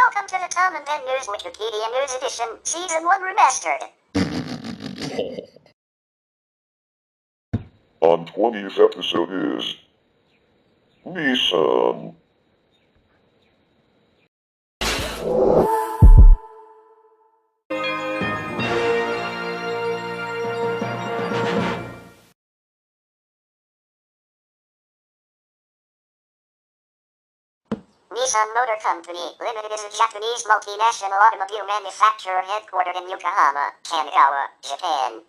Welcome to the TaBNWNE Wikipedia News Edition, Season 1 Remastered. On 20th episode is Nissan. Nissan Motor Company Limited is a Japanese multinational automobile manufacturer headquartered in Yokohama, Kanagawa, Japan.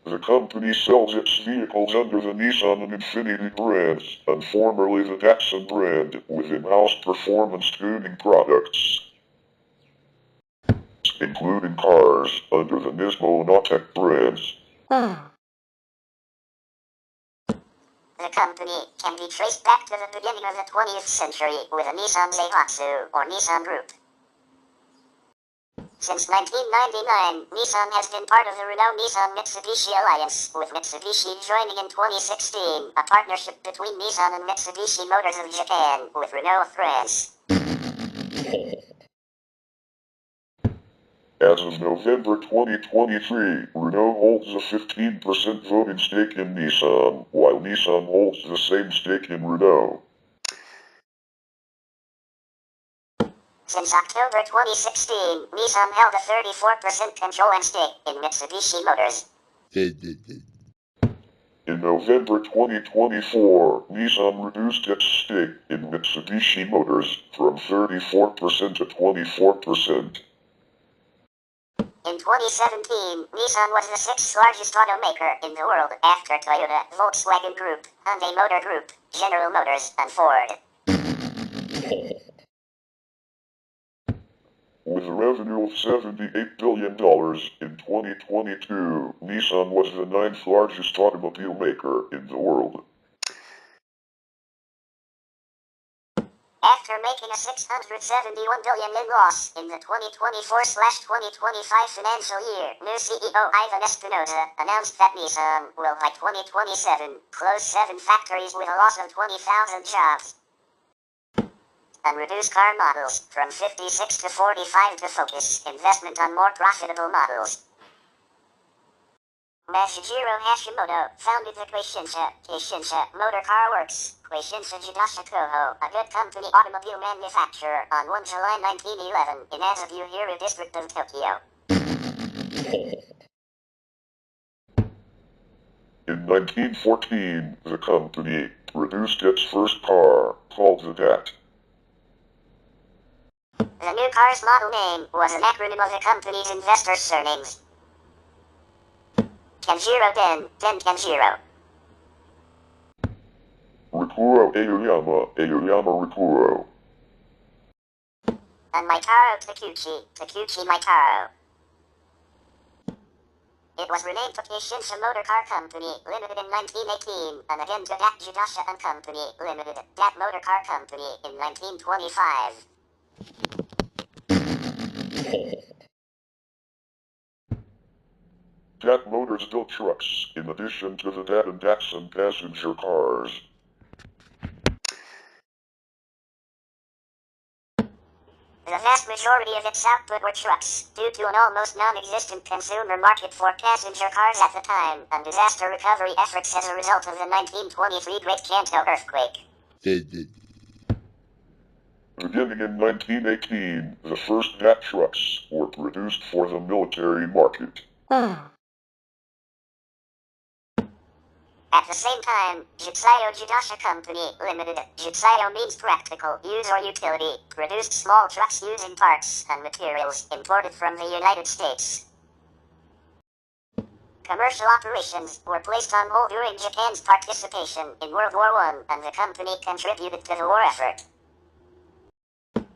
The company sells its vehicles under the Nissan and Infiniti brands, and formerly the Datsun brand, with in-house performance tuning products, including cars under the Nismo and Autech brands. The company can be traced back to the beginning of the 20th century with a Nissan Zaibatsu or Nissan Group. Since 1999, Nissan has been part of the Renault-Nissan Mitsubishi Alliance, with Mitsubishi joining in 2016, a partnership between Nissan and Mitsubishi Motors of Japan, with Renault of France. As of November 2023, Renault holds a 15% voting stake in Nissan, while Nissan holds the same stake in Renault. Since October 2016, Nissan held a 34% controlling stake in Mitsubishi Motors. In November 2024, Nissan reduced its stake in Mitsubishi Motors from 34% to 24%. In 2017, Nissan was the sixth largest automaker in the world after Toyota, Volkswagen Group, Hyundai Motor Group, General Motors, and Ford. With a revenue of $78 billion in 2022, Nissan was the ninth largest automobile maker in the world. After making a $671 billion in loss in the 2024/2025 financial year, new CEO Ivan Espinosa announced that Nissan will, by 2027, close 7 factories with a loss of 20,000 jobs, and reduce car models from 56 to 45 to focus investment on more profitable models. Masahiro Hashimoto founded the Keishinsha Motor Car Works, Keishinsha Jidasha Koho, a good company automobile manufacturer, on 1 July 1911 in Azabuhira district of Tokyo. In 1914, the company produced its first car, called the DAT. The new car's model name was an acronym of the company's investors' surnames. Kenjiro Den Kenjiro. Rikuro Aoyama Rikuro. And Maitaro Takuchi Maitaro. It was renamed to Keishinsha Motor Car Company Limited in 1918, and again to Dat Jidasha and Company Limited, Dat Motor Car Company in 1925. DAT Motors built trucks, in addition to the DAT and Datsun passenger cars. The vast majority of its output were trucks, due to an almost non-existent consumer market for passenger cars at the time, and disaster recovery efforts as a result of the 1923 Great Kanto earthquake. Beginning in 1918, the first DAT trucks were produced for the military market. At the same time, Jitsayo Jidasha Company Limited, Jitsayo means practical use or utility, produced small trucks using parts and materials imported from the United States. Commercial operations were placed on hold during Japan's participation in World War I, and the company contributed to the war effort.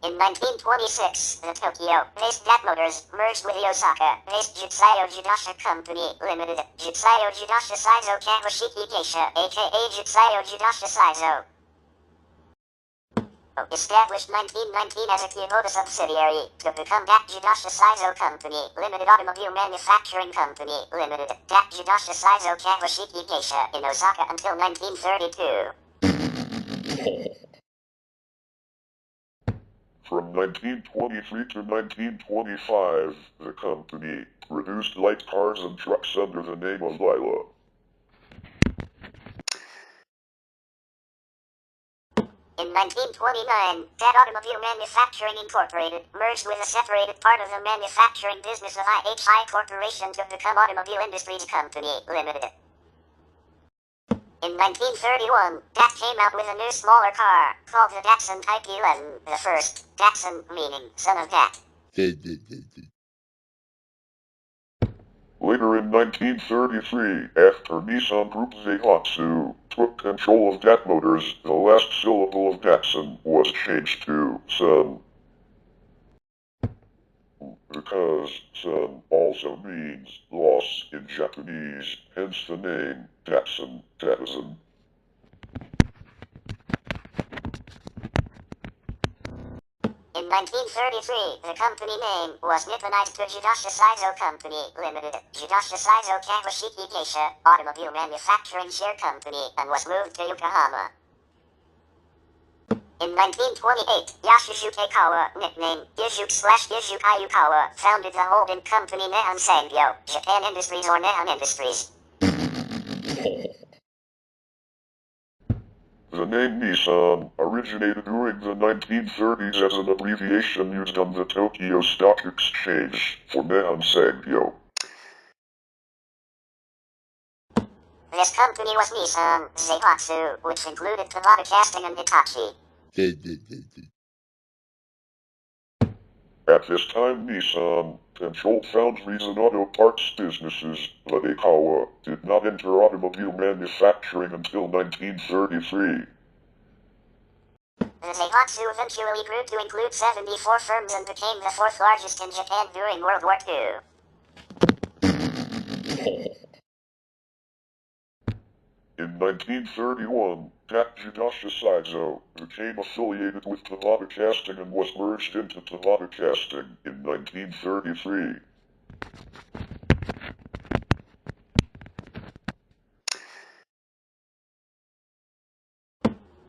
In 1926, the Tokyo-based DAT Motors merged with the Osaka-based Jitsayo Jidasha Company Limited, Jitsayo Jidasha Saizo Kawashiki Geisha, aka Jitsayo Jidasha Saizo. Established 1919 as a Kyoto subsidiary, to become Dat Jidasha Saizo Company Limited Automobile Manufacturing Company Limited, Dat Jidasha Saizo Kawashiki Geisha in Osaka until 1932. From 1923 to 1925, the company produced light cars and trucks under the name of Lila. In 1929, TAD Automobile Manufacturing Incorporated merged with a separated part of the manufacturing business of IHI Corporation to become Automobile Industries Company Limited. In 1931, TAD came out with a new smaller car called the Datsun Type 11, the first Datsun meaning son of Dat. Later in 1933, after Nissan Group Zaibatsu took control of Dat Motors, the last syllable of Datsun was changed to Sun. Because Sun also means loss in Japanese, hence the name Datsun. In 1933, the company name was Nipponized to Jidasha Saizo Company Limited, Jidasha Saizo Kawashiki Geisha Automobile Manufacturing Share Company, and was moved to Yokohama. In 1928, Yashusuke Kawa, nicknamed Gijuk Ayukawa, founded the holding company Nihon Sangyo, Japan Industries or Nihon Industries. The name Nissan originated during the 1930s as an abbreviation used on the Tokyo Stock Exchange for Nihon Sangyo. This company was Nissan Zaibatsu, which included Toyota Casting and Hitachi. At this time, Nissan controlled foundries and auto parts businesses, but Aikawa did not enter automobile manufacturing until 1933. The Zaibatsu eventually grew to include 74 firms and became the fourth largest in Japan during World War II. In 1931, TAD Jidasha Saizo became affiliated with Toyota Casting and was merged into Toyota Casting in 1933.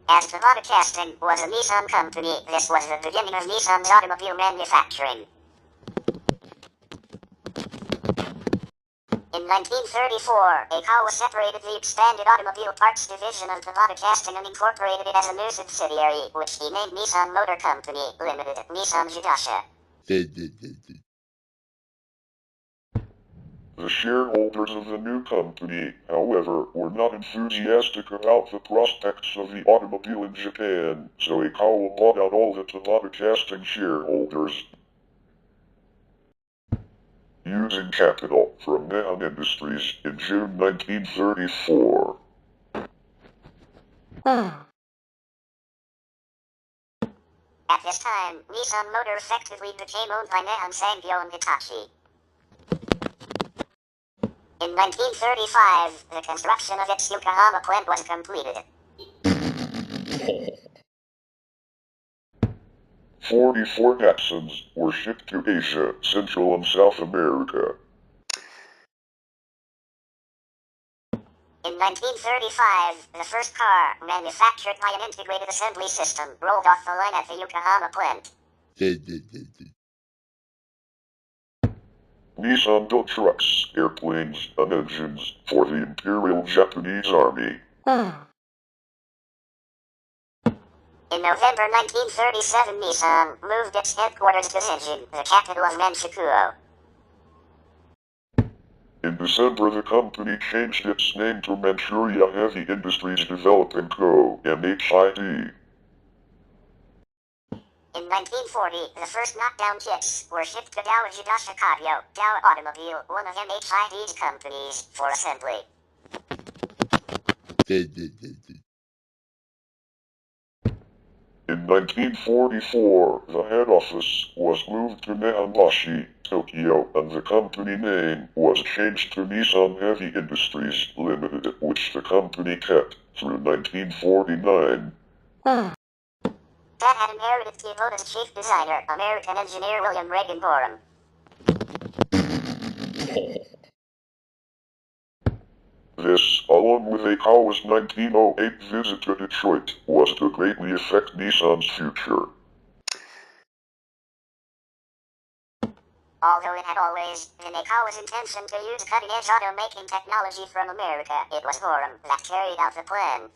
As Toyota Casting was a Nissan company, this was the beginning of Nissan's automobile manufacturing. In 1934, Aikawa separated the expanded automobile parts division of Toyota Casting and incorporated it as a new subsidiary, which he named Nissan Motor Company Limited, Nissan Jidasha. The shareholders of the new company, however, were not enthusiastic about the prospects of the automobile in Japan, so Aikawa bought out all the Toyota Casting shareholders, using capital from Nihon Industries in June 1934. At this time, Nissan Motor effectively became owned by Nihon Sangyo and Hitachi. In 1935, the construction of its Yokohama plant was completed. 44 Datsuns were shipped to Asia, Central and South America. In 1935, the first car, manufactured by an integrated assembly system, rolled off the line at the Yokohama plant. Nissan built trucks, airplanes, and engines for the Imperial Japanese Army. In November 1937, Nissan moved its headquarters to Zenjin, the capital of Manchukuo. In December, the company changed its name to Manchuria Heavy Industries Developing Co., MHID. In 1940, the first knockdown kits were shipped to Dowa Jidasha Kagyo, Dowa Automobile, one of MHID's companies, for assembly. In 1944, the head office was moved to Nihonbashi, Tokyo, and the company name was changed to Nissan Heavy Industries Limited, which the company kept through 1949. TAD had inherited Toyota's chief designer, American engineer William Reagan Borum. This, along with Aikawa's 1908 visit to Detroit, was to greatly affect Nissan's future. Although it had always been Ikawa's intention to use cutting-edge automaking technology from America, it was Gorham that carried out the plan.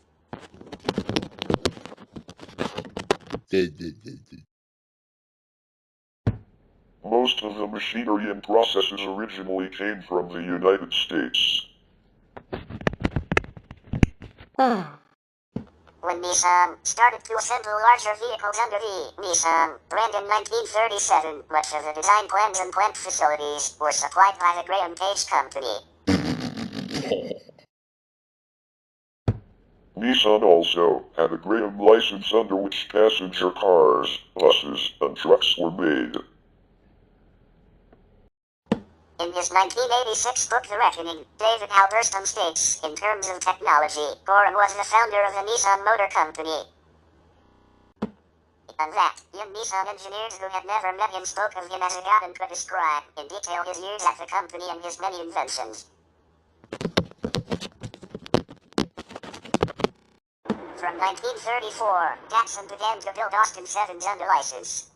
Most of the machinery and processes originally came from the United States. When Nissan started to assemble larger vehicles under the Nissan brand in 1937, much of the design plans and plant facilities were supplied by the Graham Page Company. Nissan also had a Graham license under which passenger cars, buses, and trucks were made. In his 1986 book The Reckoning, David Halberstam states, in terms of technology, Gorham was the founder of the Nissan Motor Company. And that, young Nissan engineers who had never met him spoke of him as a god and could describe, in detail, his years at the company and his many inventions. From 1934, Datsun began to build Austin 7s under license.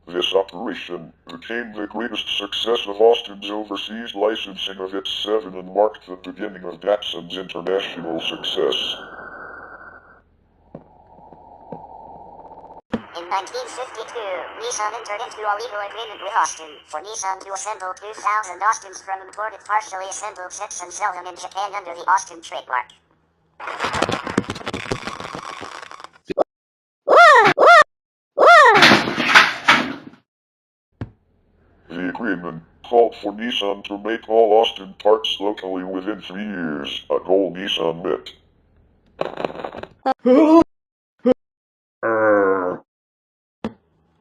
This operation became the greatest success of Austin's overseas licensing of its 7 and marked the beginning of Datsun's international success. In 1952, Nissan entered into a legal agreement with Austin for Nissan to assemble 2,000 Austins from imported partially assembled sets and sell them in Japan under the Austin trademark. The agreement called for Nissan to make all Austin parts locally within 3 years, a goal Nissan met.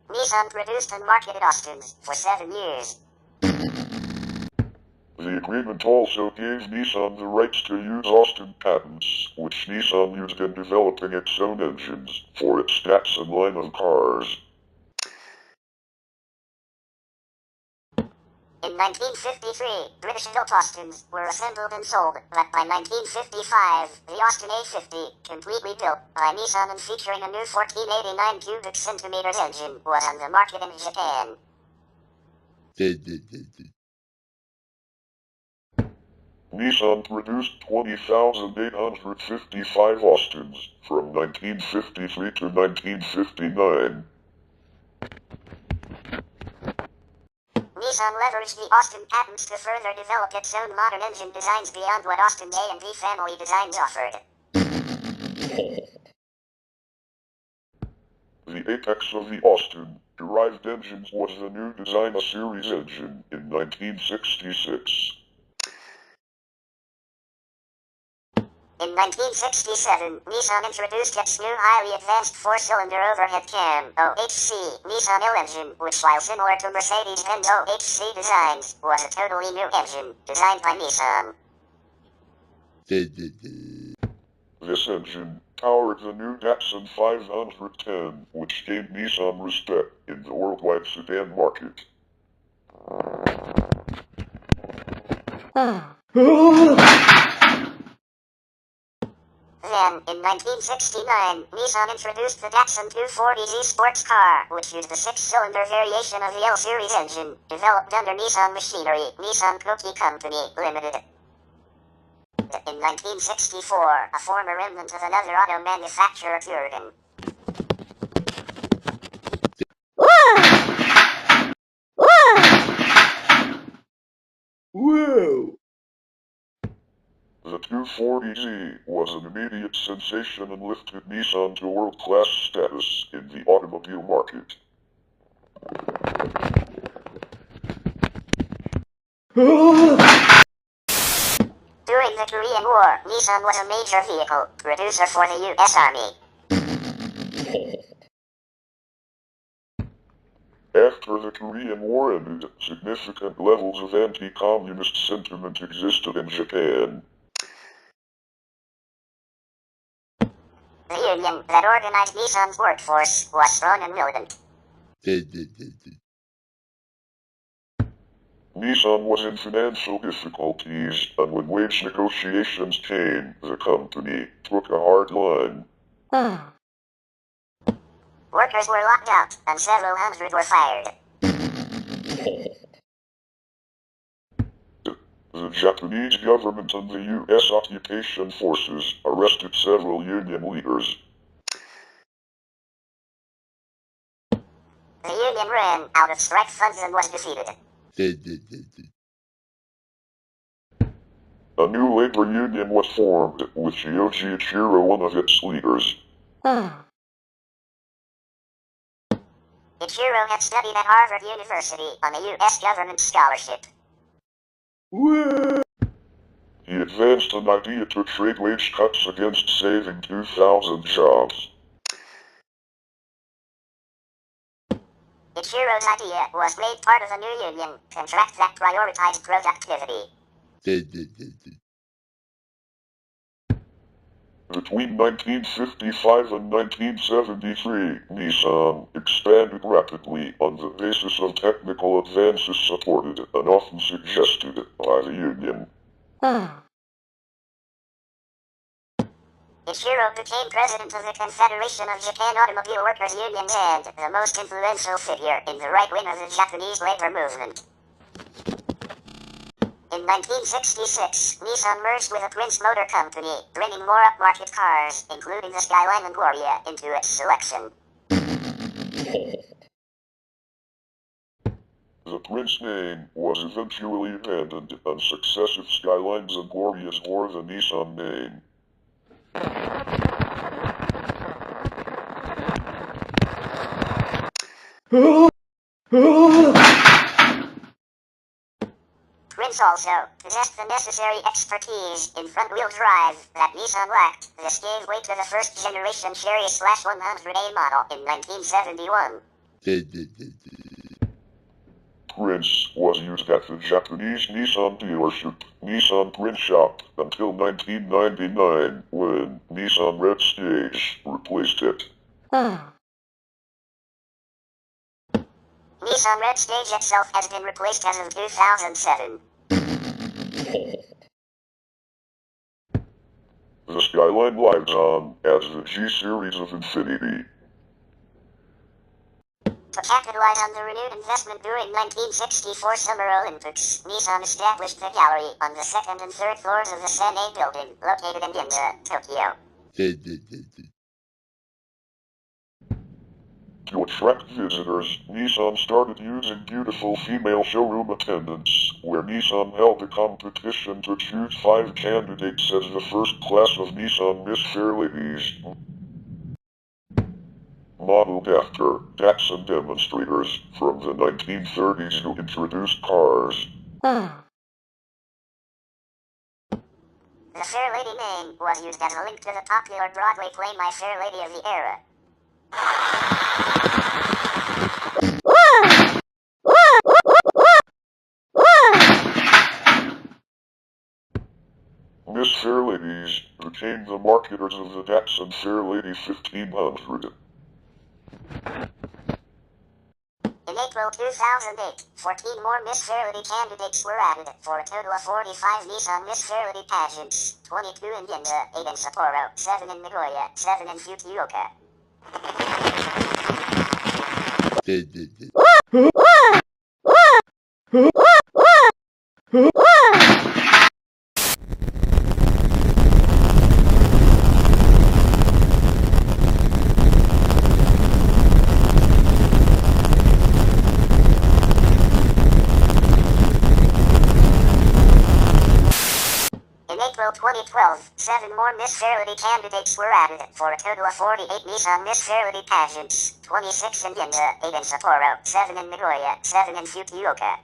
Nissan produced and marketed Austins for 7 years. The agreement also gave Nissan the rights to use Austin patents, which Nissan used in developing its own engines for its Datsun line of cars. In 1953, British-built Austins were assembled and sold, but by 1955, the Austin A50, completely built by Nissan and featuring a new 1489 cubic centimeters engine, was on the market in Japan. Nissan produced 20,855 Austins from 1953 to 1959. Nissan leveraged the Austin patents to further develop its own modern engine designs beyond what Austin A and B family designs offered. The apex of the Austin-derived engines was the new Design A Series engine in 1966. In 1967, Nissan introduced its new highly advanced 4-cylinder overhead cam OHC Nissan L engine, which, while similar to Mercedes-Benz OHC designs, was a totally new engine, designed by Nissan. This engine powered the new Datsun 510, which gave Nissan respect in the worldwide sedan market. Then, in 1969, Nissan introduced the Datsun 240Z sports car, which used the 6-cylinder variation of the L-Series engine, developed under Nissan Machinery, Nissan Cookie Company, Limited. In 1964, a former remnant of another auto manufacturer, Kurgan. Whoa! The 240Z was an immediate sensation and lifted Nissan to world-class status in the automobile market. During the Korean War, Nissan was a major vehicle producer for the U.S. Army. After the Korean War ended, significant levels of anti-communist sentiment existed in Japan. The union that organized Nissan's workforce was strong and militant. Nissan was in financial difficulties, and when wage negotiations came, the company took a hard line. Workers were locked up, and several hundred were fired. The Japanese government and the U.S. occupation forces arrested several union leaders. The union ran out of strike funds and was defeated. A new labor union was formed, with Yoji Ichiro one of its leaders. Ichiro had studied at Harvard University on a U.S. government scholarship. He advanced an idea to trade wage cuts against saving 2,000 jobs. Ichiro's idea was made part of a new union contract that prioritized productivity. Between 1955 and 1973, Nissan expanded rapidly on the basis of technical advances supported and often suggested by the union. Ichiro became president of the Confederation of Japan Automobile Workers Union and the most influential figure in the right wing of the Japanese labor movement. In 1966, Nissan merged with the Prince Motor Company, bringing more upmarket cars, including the Skyline and Gloria, into its selection. The Prince name was eventually abandoned, and successive Skylines and Glorias bore the Nissan name. Prince also possessed the necessary expertise in front-wheel drive that Nissan lacked. This gave way to the first-generation Cherry/100A model in 1971. Prince was used at the Japanese Nissan dealership, Nissan Print Shop, until 1999, when Nissan Red Stage replaced it. Nissan Red Stage itself has been replaced as of 2007. The Skyline lives on as the G-Series of Infiniti. To capitalize on the renewed investment during 1964 Summer Olympics, Nissan established the gallery on the second and third floors of the Sen-A building, located in Ginza, Tokyo. To attract visitors, Nissan started using beautiful female showroom attendants, where Nissan held a competition to choose 5 candidates as the first class of Nissan Miss Fair Ladies, modeled after Datsun demonstrators from the 1930s who introduced cars. The Fair Lady name was used as a link to the popular Broadway play My Fair Lady of the Era. Miss Fair Ladies became the marketers of the Datsun Fair Lady 1500. In April 2008, 14 more Miss Fair Lady candidates were added, for a total of 45 Nissan Miss Fair Lady pageants, 22 in Ginza, 8 in Sapporo, 7 in Nagoya, 7 in Fukuoka. In April 2012, 7 more Miss Fair Lady candidates were added, for a total of 48 Nissan Miss Fair Lady pageants, 26 in Ginza, 8 in Sapporo, 7 in Nagoya, 7 in Fukuoka.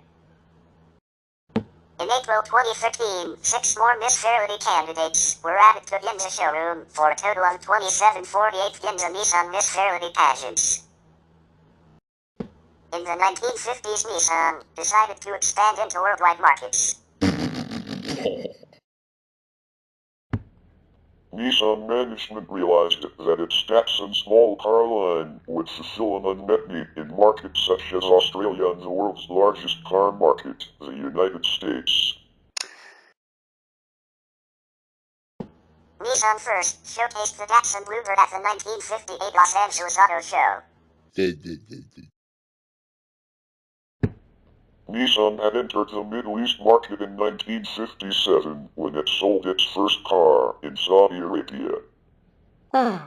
In April 2013, 6 more Miss Fair Lady candidates were added to Ginza showroom, for a total of 27 48 Ginza Nissan Miss Fair Lady pageants. In the 1950s, Nissan decided to expand into worldwide markets. Nissan management realized that its Datsun small car line would fulfill an unmet need in markets such as Australia and the world's largest car market, the United States. Nissan first showcased the Datsun Bluebird at the 1958 Los Angeles Auto Show. Nissan had entered the Middle East market in 1957 when it sold its first car in Saudi Arabia. The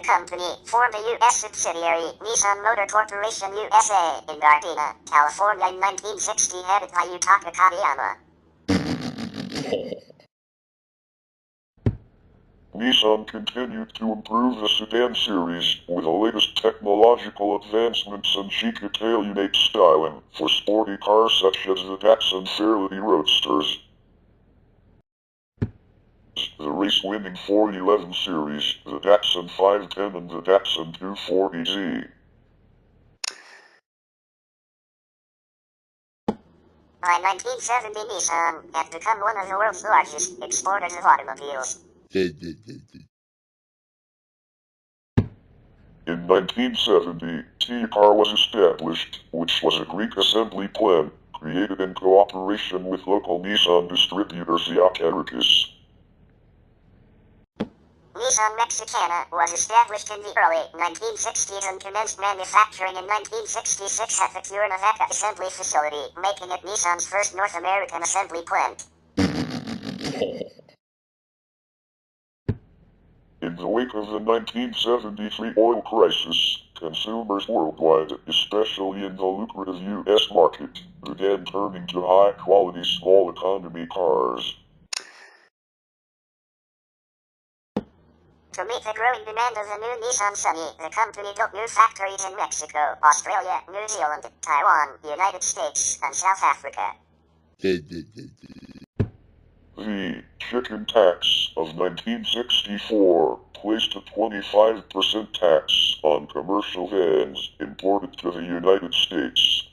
company formed a U.S. subsidiary, Nissan Motor Corporation USA, in Gardena, California in 1960, headed by Yutaka Kadayama. Nissan continued to improve the sedan series with the latest technological advancements and chic Italianate styling for sporty cars such as the Datsun Fairlady Roadsters, the race-winning 411 series, the Datsun 510 and the Datsun 240Z. By 1970, Nissan had become one of the world's largest exporters of automobiles. In 1970, T-Car was established, which was a Greek assembly plant created in cooperation with local Nissan distributor Ziakarikis. Nissan Mexicana was established in the early 1960s and commenced manufacturing in 1966 at the Cuernavaca assembly facility, making it Nissan's first North American assembly plant. In the wake of the 1973 oil crisis, consumers worldwide, especially in the lucrative U.S. market, began turning to high-quality small economy cars. To meet the growing demand of the new Nissan Sunny, the company built new factories in Mexico, Australia, New Zealand, Taiwan, United States, and South Africa. The chicken tax of 1964 placed a 25% tax on commercial vans imported to the United States.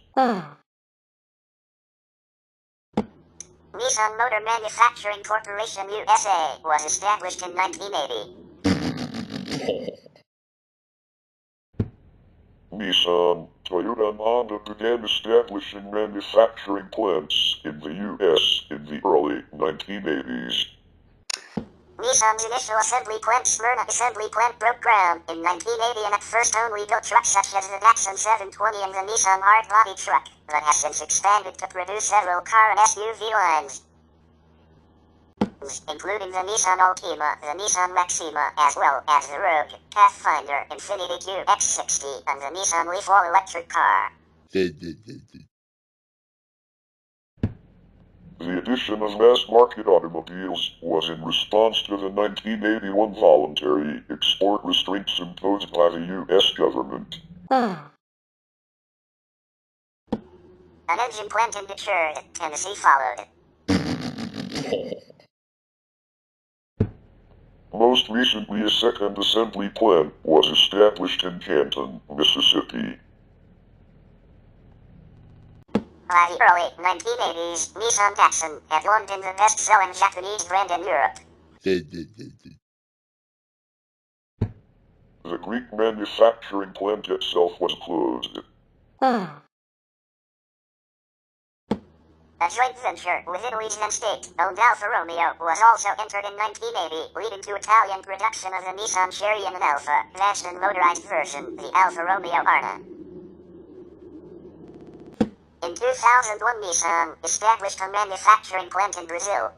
Nissan Motor Manufacturing Corporation USA was established in 1980. Nissan, Toyota and Honda began establishing manufacturing plants in the U.S. in the early 1980s. Nissan's initial assembly plant, Smyrna Assembly Plant, broke ground in 1980 and at first only built trucks such as the Datsun 720 and the Nissan hard-body truck, but has since expanded to produce several car and SUV lines, including the Nissan Altima, the Nissan Maxima, as well as the Rogue, Pathfinder, Infiniti QX60, and the Nissan Leaf all-electric car. The addition of mass-market automobiles was in response to the 1981 voluntary export restraints imposed by the U.S. government. An engine plant in Detroit, Tennessee followed. Most recently, a second assembly plant was established in Canton, Mississippi. By the early 1980s, Nissan Datsun had long been the best-selling Japanese brand in Europe. The Greek manufacturing plant itself was closed. A joint venture with Italy's then-state-owned Alfa Romeo was also entered in 1980, leading to Italian production of the Nissan Cherry and an Alfa, advanced and motorized version, the Alfa Romeo Arna. In 2001, Nissan established a manufacturing plant in Brazil.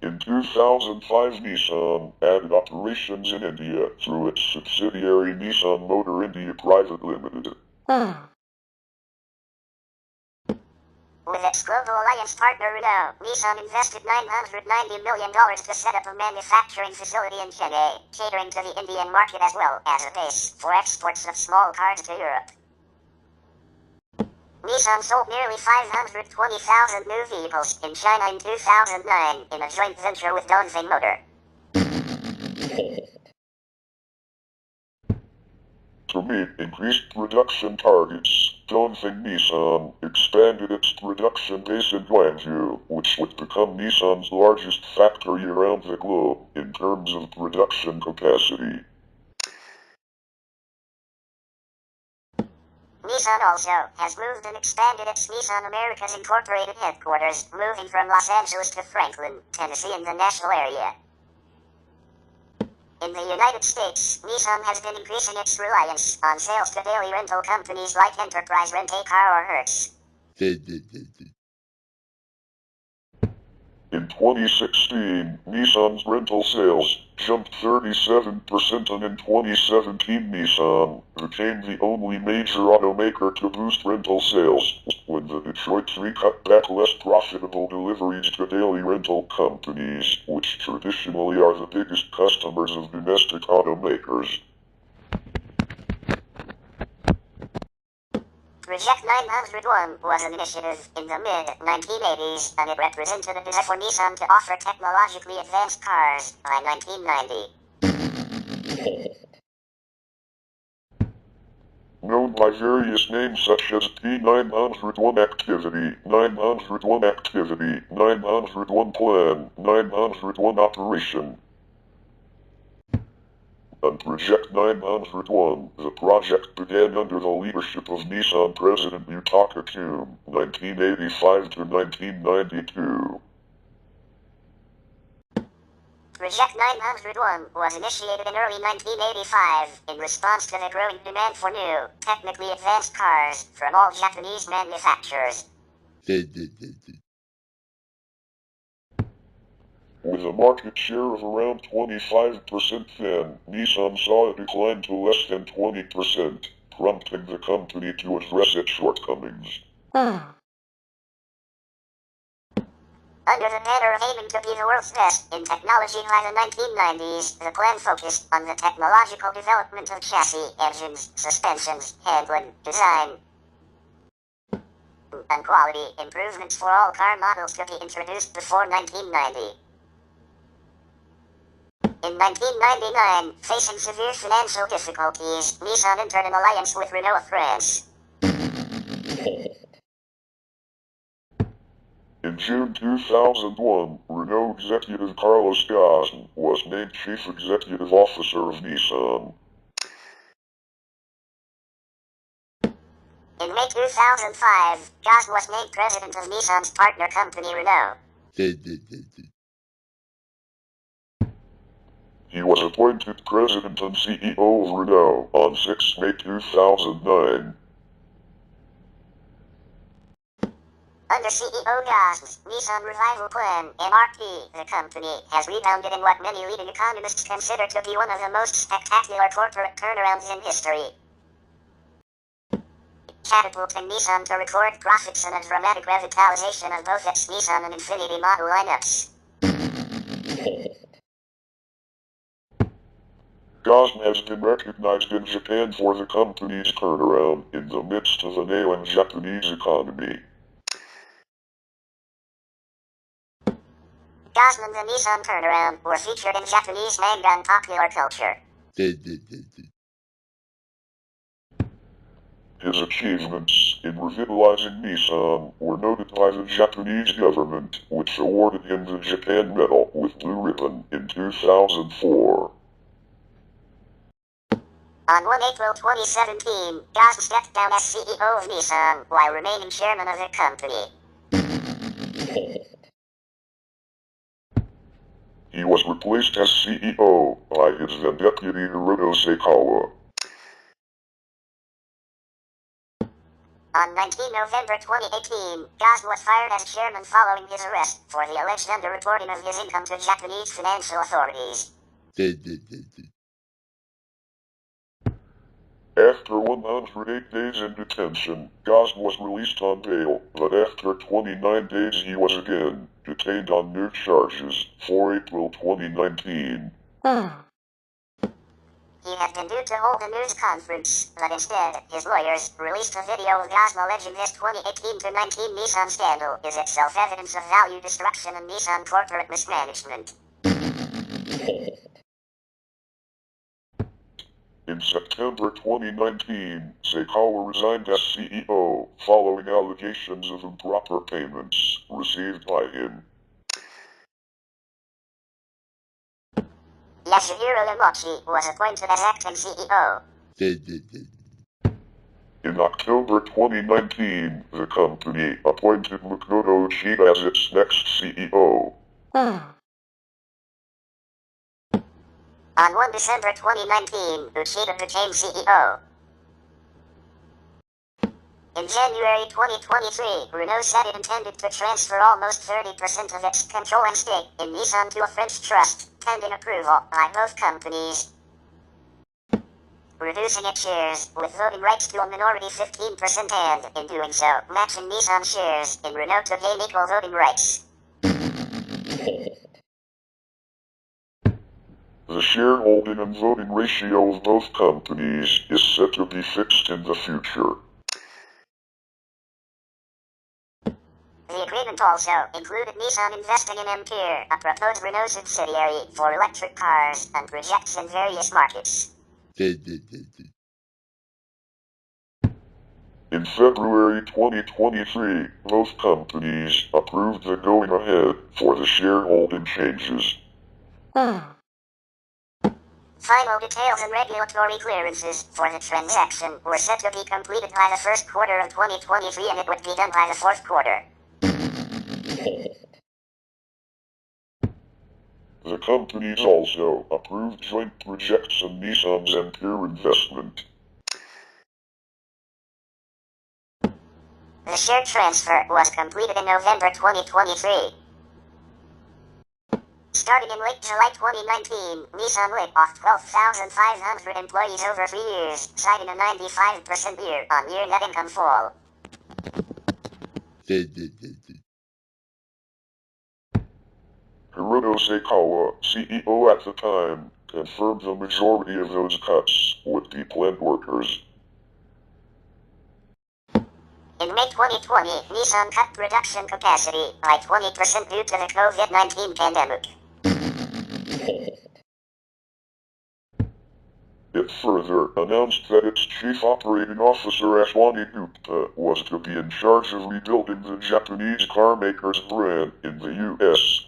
In 2005, Nissan added operations in India through its subsidiary Nissan Motor India Private Limited. With its global alliance partner Renault, Nissan invested $990 million to set up a manufacturing facility in Chennai, catering to the Indian market as well as a base for exports of small cars to Europe. Nissan sold nearly 520,000 new vehicles in China in 2009 in a joint venture with Dongfeng Motor. To meet increased production targets, Dongfeng Nissan expanded its production base in Guangzhou, which would become Nissan's largest factory around the globe in terms of production capacity. Nissan also has moved and expanded its Nissan America's Incorporated headquarters, moving from Los Angeles to Franklin, Tennessee in the Nashville area. In the United States, Nissan has been increasing its reliance on sales to daily rental companies like Enterprise Rent-A-Car or Hertz. In 2016, Nissan's rental sales jumped 37%, and in 2017 Nissan became the only major automaker to boost rental sales when the Detroit 3 cut back less profitable deliveries to daily rental companies, which traditionally are the biggest customers of domestic automakers. Project 901 was an initiative in the mid-1980s, and it represented a desire for Nissan to offer technologically advanced cars by 1990. Known by various names such as T901 Activity, 901 Activity, 901 Plan, 901 Operation, and Project 901, the project began under the leadership of Nissan President Yutaka Kume, 1985 to 1992. Project 901 was initiated in early 1985 in response to the growing demand for new, technically advanced cars from all Japanese manufacturers. With a market share of around 25% then, Nissan saw a decline to less than 20%, prompting the company to address its shortcomings. Under the banner of aiming to be the world's best in technology by the 1990s, the plan focused on the technological development of chassis, engines, suspensions, handling, design, and quality improvements for all car models to be introduced before 1990. In 1999, facing severe financial difficulties, Nissan entered an alliance with Renault of France. In June 2001, Renault executive Carlos Ghosn was named Chief Executive Officer of Nissan. In May 2005, Ghosn was named president of Nissan's partner company Renault. He was appointed president and CEO of Renault on 6 May 2009. Under CEO Ghosn's Nissan Revival Plan, MRP, the company has rebounded in what many leading economists consider to be one of the most spectacular corporate turnarounds in history, catapulting Nissan to record profits and a dramatic revitalization of both its Nissan and Infiniti model lineups. Ghosn has been recognized in Japan for the company's turnaround in the midst of an ailing Japanese economy. Ghosn and the Nissan turnaround were featured in Japanese manga and popular culture. His achievements in revitalizing Nissan were noted by the Japanese government, which awarded him the Japan Medal with Blue Ribbon in 2004. On 1 April 2017, Ghosn stepped down as CEO of Nissan while remaining chairman of the company. He was replaced as CEO by his then deputy Hiroto Seikawa. On 19 November 2018, Ghosn was fired as chairman following his arrest for the alleged underreporting of his income to Japanese financial authorities. After 108 days in detention, Ghosn was released on bail, but after 29 days he was again detained on new charges for April 2019. He had been due to hold a news conference, but instead, his lawyers released a video of Ghosn alleging this 2018-19 Nissan scandal is itself evidence of value destruction and Nissan corporate mismanagement. In September 2019, Saikawa resigned as CEO, following allegations of improper payments received by him. Yasuhiro Yamachi was appointed as acting CEO. In October 2019, the company appointed Makoto Uchida as its next CEO. On 1 December 2019, Uchida became CEO. In January 2023, Renault said it intended to transfer almost 30% of its controlling stake in Nissan to a French trust, pending approval by both companies, reducing its shares with voting rights to a minority 15% and, in doing so, matching Nissan shares in Renault to gain equal voting rights. The shareholding and voting ratio of both companies is set to be fixed in the future. The agreement also included Nissan investing in Ampere, a proposed Renault subsidiary for electric cars and projects in various markets. In February 2023, both companies approved the going ahead for the shareholding changes. Final details and regulatory clearances for the transaction were set to be completed by the first quarter of 2023, and it would be done by the fourth quarter. The companies also approved joint projects and Nissan's Ampere investment. The share transfer was completed in November 2023. Starting in late July 2019, Nissan laid off 12,500 employees over 3 years, citing a 95% year-on-year net income fall. Hiroto Saikawa, CEO at the time, confirmed the majority of those cuts would be plant workers. In May 2020, Nissan cut production capacity by 20% due to the COVID-19 pandemic. It further announced that its chief operating officer Ashwani Gupta was to be in charge of rebuilding the Japanese carmaker's brand in the US.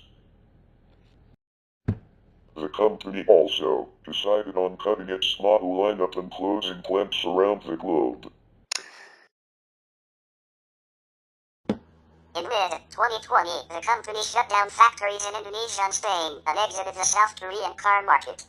The company also decided on cutting its model lineup and closing plants around the globe. In mid-2020, the company shut down factories in Indonesia and Spain and exited the South Korean car market.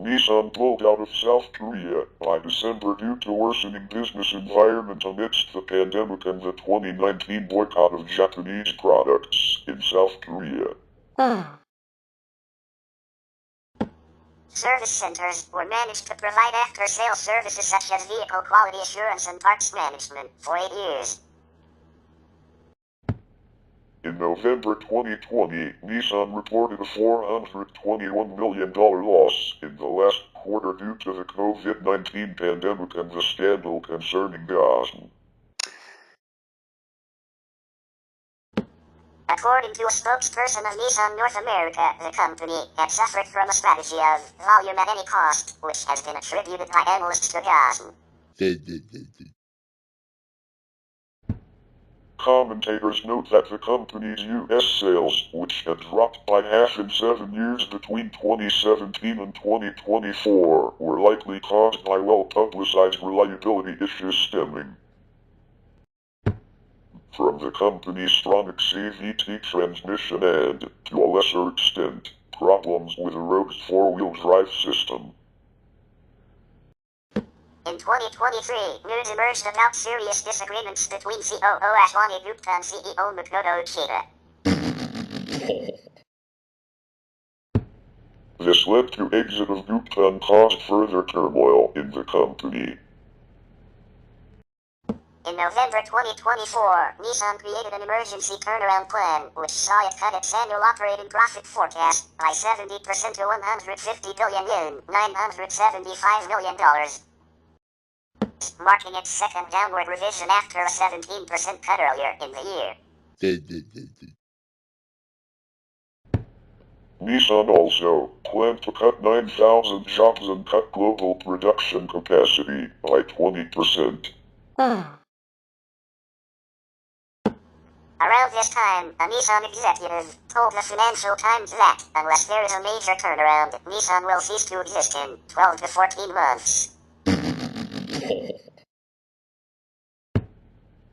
Nissan pulled out of South Korea by December due to worsening business environment amidst the pandemic and the 2019 boycott of Japanese products in South Korea. Service centers were managed to provide after-sales services such as vehicle quality assurance and parts management for 8 years. In November 2020, Nissan reported a $421 million loss in the last quarter due to the COVID-19 pandemic and the scandal concerning Datsun. According to a spokesperson of Nissan North America, the company had suffered from a strategy of volume at any cost, which has been attributed by analysts to Datsun. Commentators note that the company's U.S. sales, which had dropped by half in 7 years between 2017 and 2024, were likely caused by well-publicized reliability issues stemming from the company's strong CVT transmission and, to a lesser extent, problems with a rogue four-wheel drive system. In 2023, news emerged about serious disagreements between COO Ashwani Gupta and CEO Makoto Uchida. This led to exit of Gupta and caused further turmoil in the company. In November 2024, Nissan created an emergency turnaround plan, which saw it cut its annual operating profit forecast by 70% to 150 billion yen, $975 million. Marking its second downward revision after a 17% cut earlier in the year. Nissan also planned to cut 9,000 jobs and cut global production capacity by 20%. Around this time, a Nissan executive told the Financial Times that, unless there is a major turnaround, Nissan will cease to exist in 12 to 14 months.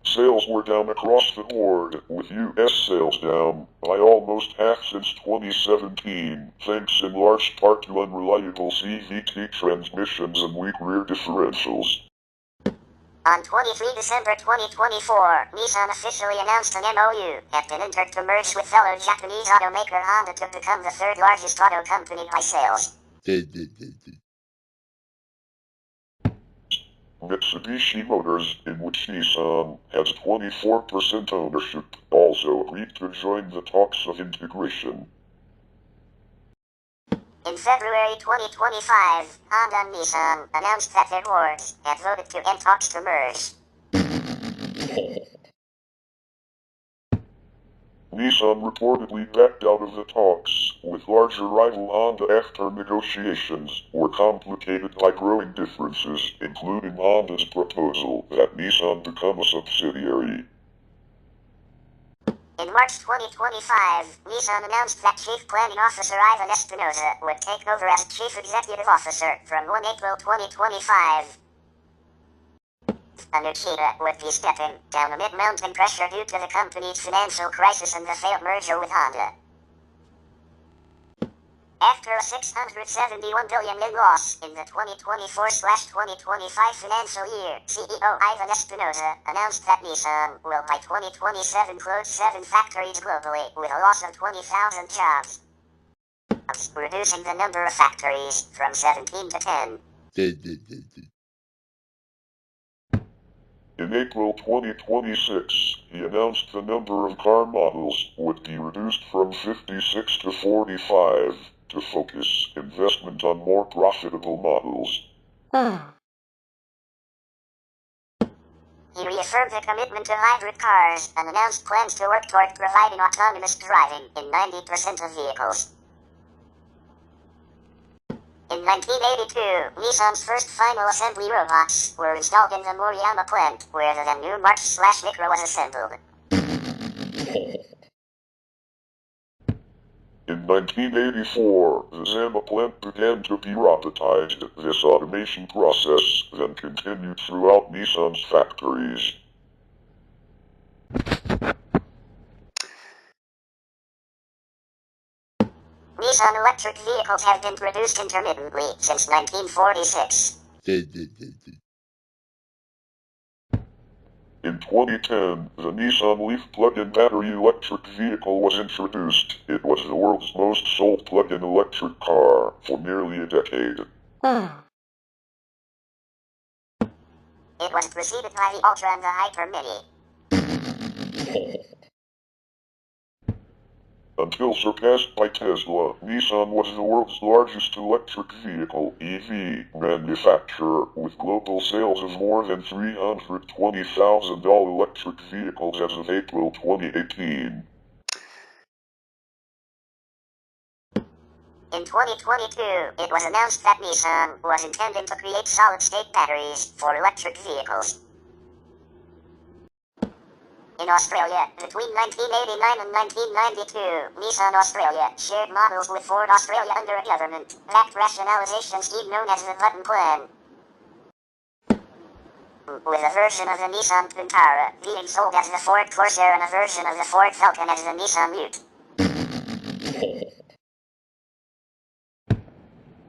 Sales were down across the board, with U.S. sales down by almost half since 2017, thanks in large part to unreliable CVT transmissions and weak rear differentials. On 23 December 2024, Nissan officially announced an MOU had been entered to merge with fellow Japanese automaker Honda to become the third largest auto company by sales. Mitsubishi Motors, in which Nissan has 24% ownership, also agreed to join the talks of integration. In February 2025, Honda and Nissan announced that their boards had voted to end talks to merge. Nissan reportedly backed out of the talks, with larger rival Honda after negotiations were complicated by growing differences, including Honda's proposal that Nissan become a subsidiary. In March 2025, Nissan announced that Chief Planning Officer Ivan Espinosa would take over as Chief Executive Officer from 1 April 2025. Anuchita would be stepping down amid mounting pressure due to the company's financial crisis and the failed merger with Honda. After a $671 billion net loss in the 2024/2025 financial year, CEO Ivan Espinosa announced that Nissan will by 2027 close 7 factories globally with a loss of 20,000 jobs, reducing the number of factories from 17 to 10. In April 2026, he announced the number of car models would be reduced from 56 to 45 to focus investment on more profitable models. He reaffirmed the commitment to hybrid cars and announced plans to work toward providing autonomous driving in 90% of vehicles. In 1982, Nissan's first final assembly robots were installed in the Moriyama plant, where the then new March/Micra was assembled. In 1984, the Zama plant began to be robotized. This automation process then continued throughout Nissan's factories. Nissan electric vehicles have been produced intermittently since 1946. In 2010, the Nissan Leaf plug-in battery electric vehicle was introduced. It was the world's most sold plug-in electric car for nearly a decade. It was preceded by the Ultra and the Hyper Mini. Until surpassed by Tesla, Nissan was the world's largest electric vehicle (EV) manufacturer, with global sales of more than 320,000 all-electric vehicles as of April 2018. In 2022, it was announced that Nissan was intending to create solid-state batteries for electric vehicles. In Australia, between 1989 and 1992, Nissan Australia shared models with Ford Australia under a government-backed rationalisation scheme known as the Button Plan, with a version of the Nissan Vitara being sold as the Ford Corsair and a version of the Ford Falcon as the Nissan Mute.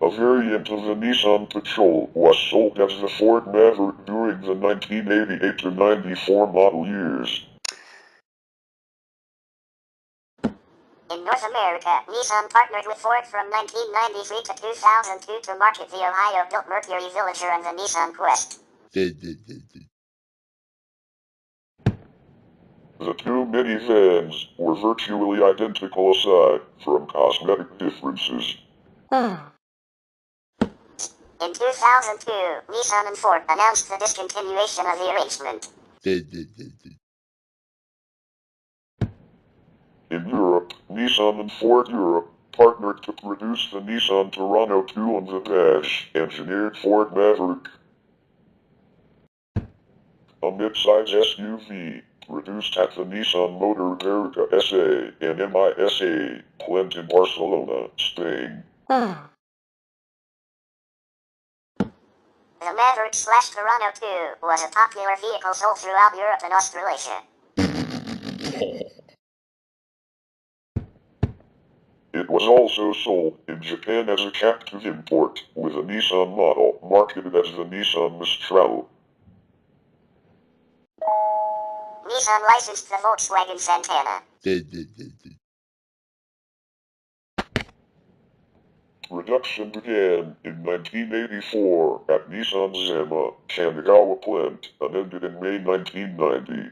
A variant of the Nissan Patrol was sold as the Ford Maverick during the 1988 to 94 model years. In North America, Nissan partnered with Ford from 1993 to 2002 to market the Ohio-built Mercury Villager and the Nissan Quest. The two minivans were virtually identical aside from cosmetic differences. In 2002, Nissan and Ford announced the discontinuation of the arrangement. In Europe, Nissan and Ford Europe partnered to produce the Nissan Toronto 2 on the dash-engineered Ford Maverick, a mid-size SUV produced at the Nissan Motor Co SA and MISA plant in Barcelona, Spain. The Maverick/Toronto 2 was a popular vehicle sold throughout Europe and Australasia. It was also sold in Japan as a captive import, with a Nissan model marketed as the Nissan Mistral. Nissan licensed the Volkswagen Santana. Production began in 1984 at Nissan's Zama, Kanagawa plant and ended in May 1990.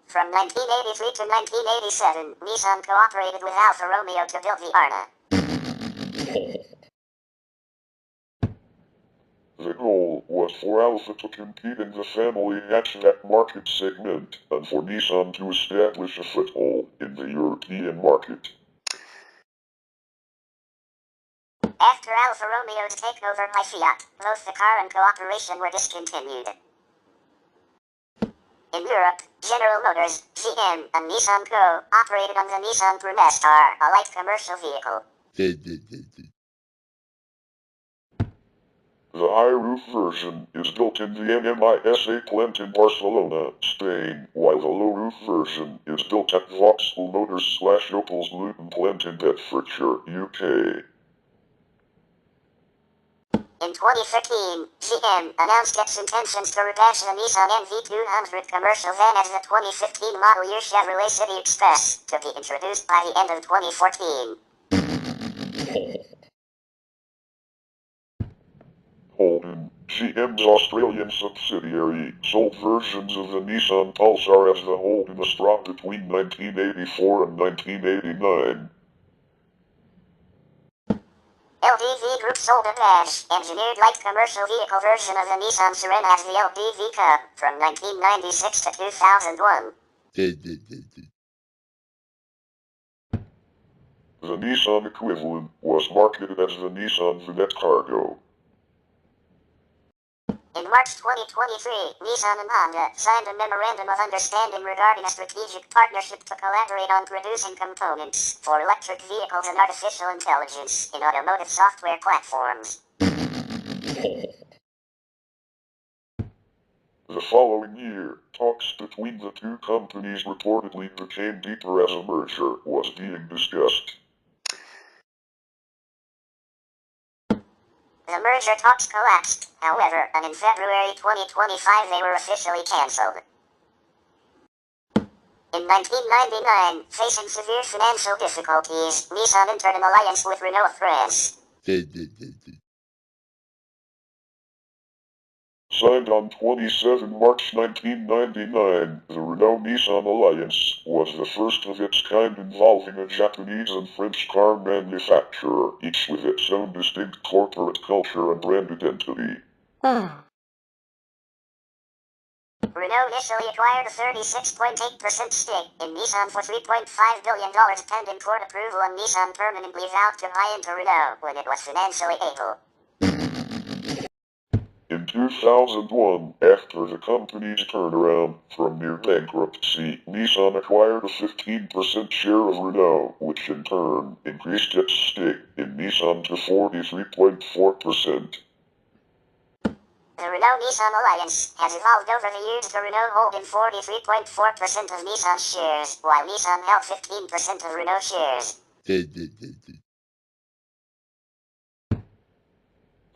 From 1983 to 1987, Nissan cooperated with Alfa Romeo to build the Arna. The goal was for Alfa to compete in the family hatchback market segment and for Nissan to establish a foothold in the European market. After Alfa Romeo's takeover by Fiat, both the car and cooperation were discontinued. In Europe, General Motors, GM, and Nissan Co. operated on the Nissan Remastered, a light commercial vehicle. The high-roof version is built in the MISA plant in Barcelona, Spain, while the low-roof version is built at Vauxhall Motors/Opel's Luton plant in Bedfordshire, UK. In 2013, GM announced its intentions to rebadge the Nissan NV200 commercial van as the 2015 model year Chevrolet City Express, to be introduced by the end of 2014. Holden, GM's Australian subsidiary, sold versions of the Nissan Pulsar as the Holden Astra between 1984 and 1989. LDV Group sold a badge-engineered light commercial vehicle version of the Nissan Serena as the LDV Cub from 1996 to 2001. The Nissan equivalent was marketed as the Nissan Vinette Cargo. In March 2023, Nissan and Honda signed a memorandum of understanding regarding a strategic partnership to collaborate on producing components for electric vehicles and artificial intelligence in automotive software platforms. The following year, talks between the two companies reportedly became deeper as a merger was being discussed. The merger talks collapsed, however, and in February 2025 they were officially cancelled. In 1999, facing severe financial difficulties, Nissan entered an alliance with Renault of France. Signed on 27 March 1999, the Renault-Nissan Alliance was the first of its kind involving a Japanese and French car manufacturer, each with its own distinct corporate culture and brand identity. Renault initially acquired a 36.8% stake in Nissan for $3.5 billion pending court approval, and Nissan permanently vowed to buy into Renault when it was financially able. In 2001, after the company's turnaround from near bankruptcy, Nissan acquired a 15% share of Renault, which in turn increased its stake in Nissan to 43.4%. The Renault-Nissan Alliance has evolved over the years to Renault holding 43.4% of Nissan shares, while Nissan held 15% of Renault shares.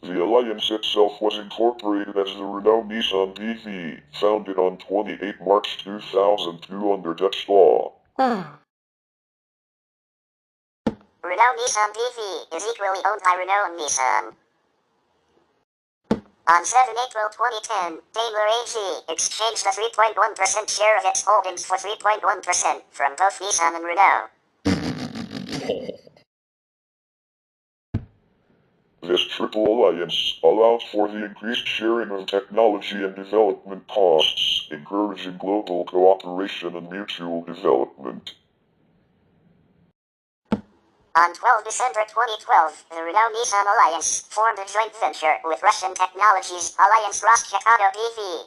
The alliance itself was incorporated as the Renault-Nissan BV, founded on 28 March 2002 under Dutch law. Renault-Nissan BV is equally owned by Renault and Nissan. On 7 April 2010, Daimler AG exchanged a 3.1% share of its holdings for 3.1% from both Nissan and Renault. This triple alliance allowed for the increased sharing of technology and development costs, encouraging global cooperation and mutual development. On 12 December 2012, the Renault-Nissan Alliance formed a joint venture with Russian Technologies Alliance Roshchakado BV,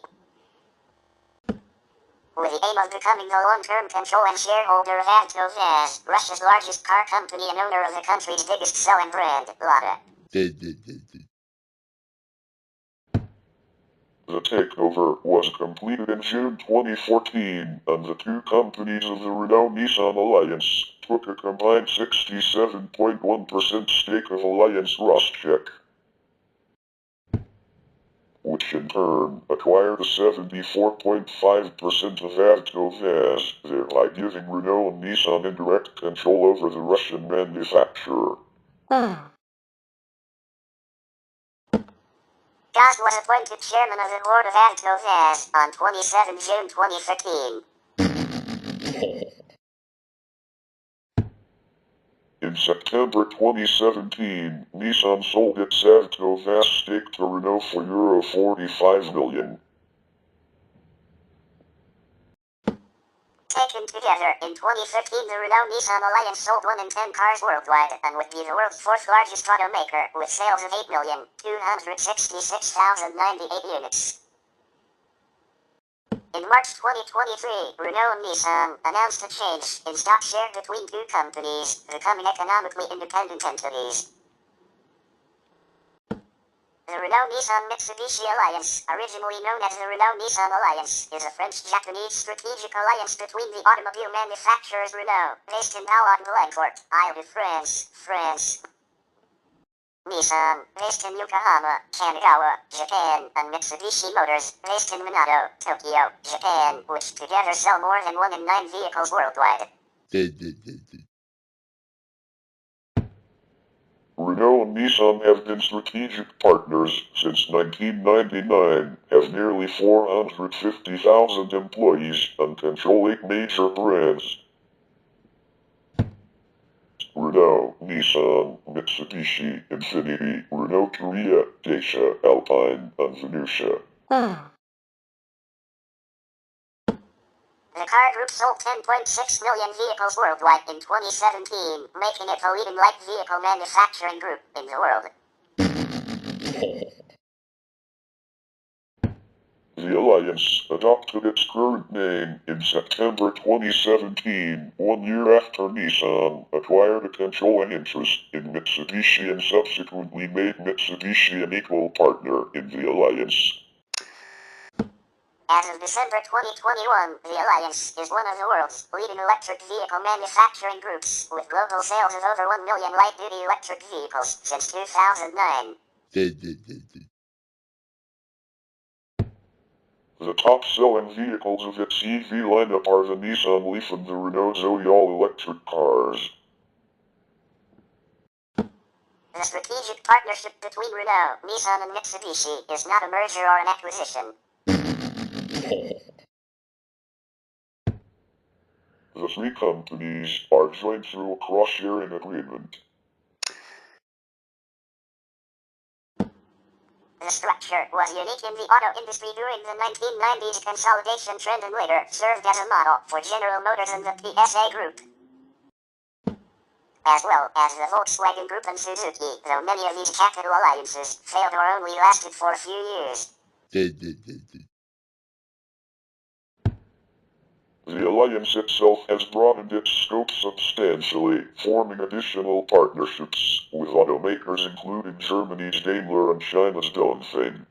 with the aim of becoming the long-term control and shareholder of AvtoVAZ, Russia's largest car company and owner of the country's biggest selling brand, Lada. The takeover was completed in June 2014, and the two companies of the Renault-Nissan Alliance took a combined 67.1% stake of Alliance Roschek, which in turn acquired a 74.5% of AvtoVAZ, thereby giving Renault and Nissan indirect control over the Russian manufacturer. Gaz was appointed chairman of the board of AvtoVAZ on 27 June 2015. In September 2017, Nissan sold its AvtoVAZ stake to Renault for €45 million. Taken together, in 2015 the Renault-Nissan Alliance sold 1 in 10 cars worldwide, and would be the world's fourth largest automaker, with sales of 8,266,098 units. In March 2023, Renault and Nissan announced a change in stock share between two companies, becoming economically independent entities. The Renault-Nissan Mitsubishi Alliance, originally known as the Renault-Nissan Alliance, is a French-Japanese strategic alliance between the automobile manufacturers Renault, based in Boulogne-Billancourt, Île-de-France, France, Nissan, based in Yokohama, Kanagawa, Japan, and Mitsubishi Motors, based in Minato, Tokyo, Japan, which together sell more than 1 in 9 vehicles worldwide. Renault and Nissan have been strategic partners since 1999, have nearly 450,000 employees, and control 8 major brands: Renault, Nissan, Mitsubishi, Infiniti, Renault Korea, Dacia, Alpine, and Venucia. The car group sold 10.6 million vehicles worldwide in 2017, making it the leading light vehicle manufacturing group in the world. The Alliance adopted its current name in September 2017, 1 year after Nissan acquired a controlling interest in Mitsubishi and subsequently made Mitsubishi an equal partner in the Alliance. As of December 2021, the Alliance is one of the world's leading electric vehicle manufacturing groups, with global sales of over 1 million light-duty electric vehicles since 2009. The top-selling vehicles of its EV lineup are the Nissan Leaf and the Renault Zoe all-electric cars. The strategic partnership between Renault, Nissan and Mitsubishi is not a merger or an acquisition. The three companies are joined through a cross-sharing agreement. The structure was unique in the auto industry during the 1990s consolidation trend and later served as a model for General Motors and the PSA Group, as well as the Volkswagen Group and Suzuki, though many of these capital alliances failed or only lasted for a few years. The alliance itself has broadened its scope substantially, forming additional partnerships with automakers including Germany's Daimler and China's Dongfeng.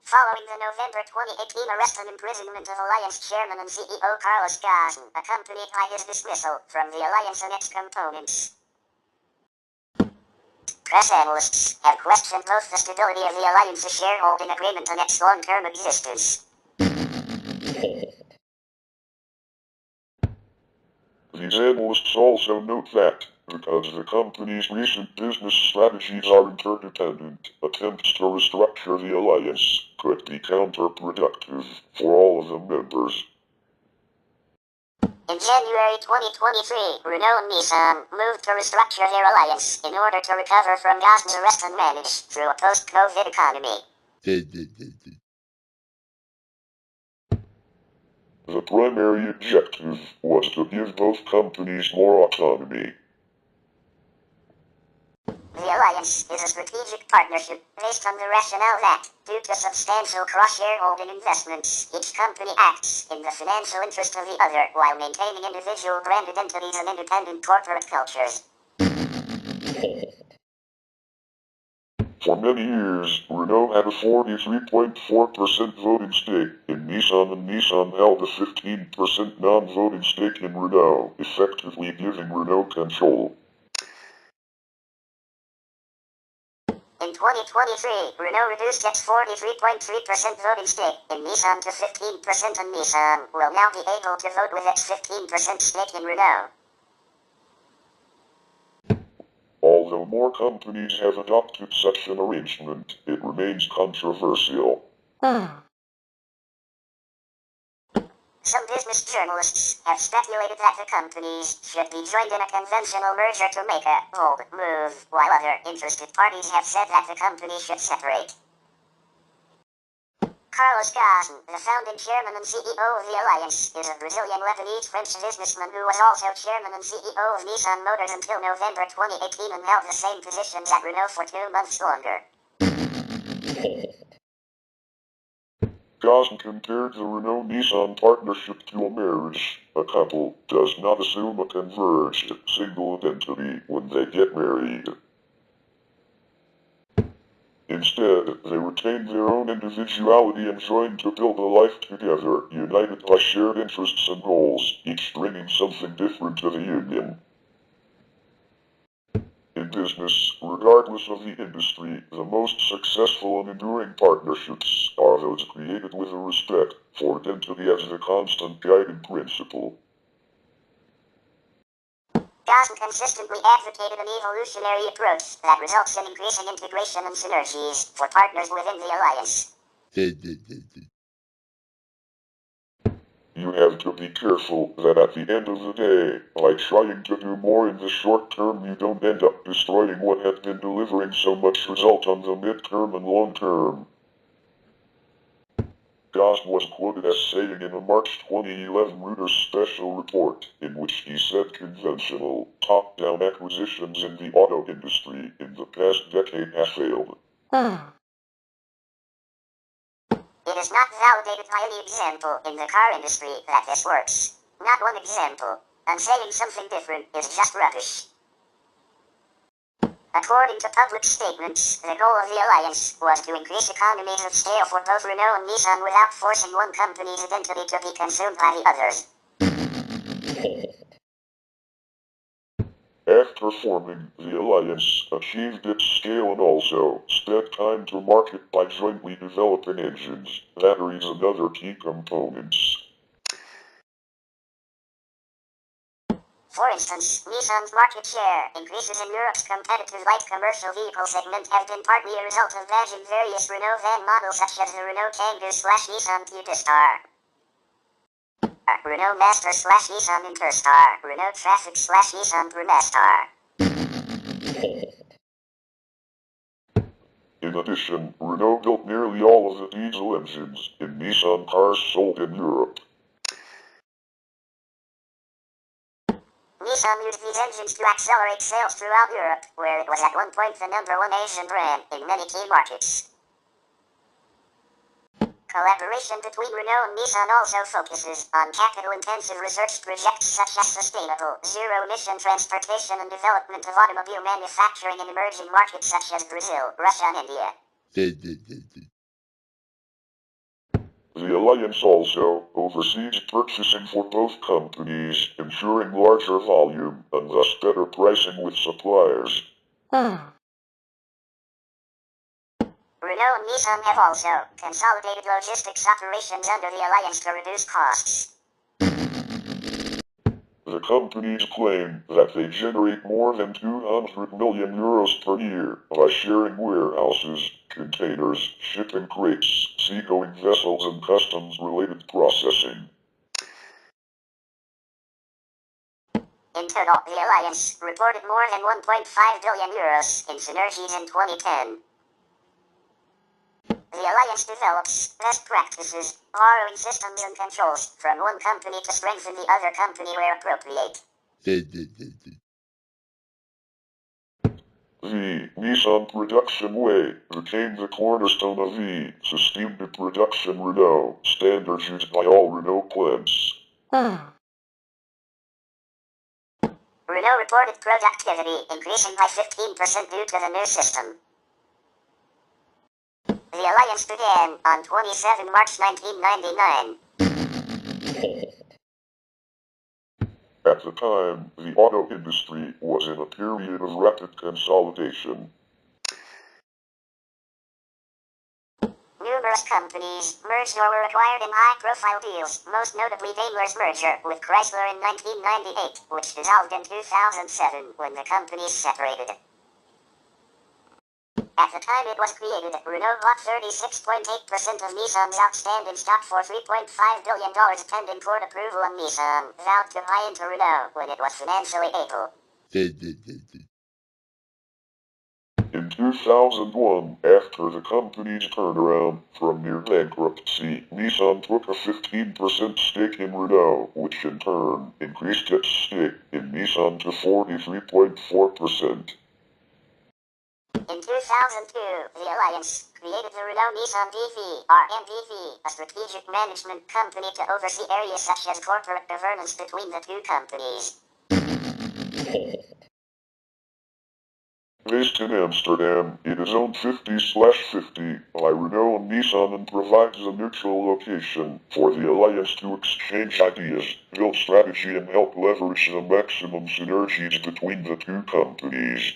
Following the November 2018 arrest and imprisonment of Alliance Chairman and CEO Carlos Ghosn, accompanied by his dismissal from the Alliance and its components, press analysts have questioned both the stability of the Alliance's shareholding agreement and its long-term existence. These analysts also note that, because the company's recent business strategies are interdependent, attempts to restructure the alliance could be counterproductive for all of the members. In January 2023, Renault and Nissan moved to restructure their alliance in order to recover from Ghosn's arrest and manage through a post-COVID economy. The primary objective was to give both companies more autonomy. The alliance is a strategic partnership based on the rationale that, due to substantial cross-shareholding investments, each company acts in the financial interest of the other while maintaining individual brand identities and independent corporate cultures. For many years, Renault had a 43.4% voting stake in Nissan, and Nissan held a 15% non-voting stake in Renault, effectively giving Renault control. In 2023, Renault reduced its 43.3% voting stake in Nissan to 15%, and Nissan will now be able to vote with its 15% stake in Renault. Although more companies have adopted such an arrangement, it remains controversial. Some business journalists have speculated that the companies should be joined in a conventional merger to make a bold move, while other interested parties have said that the companies should separate. Carlos Ghosn, the founding chairman and CEO of the Alliance, is a Brazilian-Lebanese-French businessman who was also chairman and CEO of Nissan Motors until November 2018 and held the same positions at Renault for 2 months longer. Ghosn compared the Renault-Nissan partnership to a marriage. A couple does not assume a converged, single identity when they get married. Instead, they retain their own individuality and join to build a life together, united by shared interests and goals, each bringing something different to the union. In business, regardless of the industry, the most successful and enduring partnerships are those created with a respect for identity as the constant guiding principle. Ghosn consistently advocated an evolutionary approach that results in increasing integration and synergies for partners within the alliance. You have to be careful that at the end of the day, by trying to do more in the short term, you don't end up destroying what has been delivering so much result on the mid-term and long term. Ghosn was quoted as saying in a March 2011 Reuters special report, in which he said conventional, top-down acquisitions in the auto industry in the past decade have failed. It is not validated by any example in the car industry that this works. Not one example. And saying something different is just rubbish. According to public statements, the goal of the alliance was to increase economies of scale for both Renault and Nissan without forcing one company's identity to be consumed by the others. After forming, the alliance achieved its scale and also spent time to market by jointly developing engines, batteries and other key components. For instance, Nissan's market share increases in Europe's competitive light commercial vehicle segment have been partly a result of badging various Renault van models such as the Renault Kangoo/Nissan Q-Star, Renault Master/Nissan Interstar, Renault Traffic/Nissan Remastered. In addition, Renault built nearly all of the diesel engines in Nissan cars sold in Europe. Nissan used these engines to accelerate sales throughout Europe, where it was at one point the #1 Asian brand in many key markets. Collaboration between Renault and Nissan also focuses on capital-intensive research projects such as sustainable, zero-emission transportation and development of automobile manufacturing in emerging markets such as Brazil, Russia and India. The alliance also oversees purchasing for both companies, ensuring larger volume and thus better pricing with suppliers. Renault and Nissan have also consolidated logistics operations under the alliance to reduce costs. The companies claim that they generate more than €200 million per year by sharing warehouses, containers, shipping crates, seagoing vessels and customs-related processing. In total, the alliance reported more than €1.5 billion in synergies in 2010. The alliance develops best practices, borrowing systems and controls from one company to strengthen the other company where appropriate. The Nissan production way became the cornerstone of the sustained production Renault standards used by all Renault plants. Renault reported productivity increasing by 15% due to the new system. The alliance began on 27 March 1999. At the time, the auto industry was in a period of rapid consolidation. Numerous companies merged or were acquired in high-profile deals, most notably Daimler's merger with Chrysler in 1998, which dissolved in 2007 when the companies separated. At the time it was created, Renault bought 36.8% of Nissan's outstanding stock for $3.5 billion pending court approval, and Nissan vowed to buy into Renault when it was financially able. In 2001, after the company's turnaround from near bankruptcy, Nissan took a 15% stake in Renault, which in turn increased its stake in Nissan to 43.4%. In 2002, the alliance created the Renault Nissan BV, RMBV, a strategic management company to oversee areas such as corporate governance between the two companies. Based in Amsterdam, it is owned 50/50 by Renault and Nissan and provides a neutral location for the alliance to exchange ideas, build strategy and help leverage the maximum synergies between the two companies.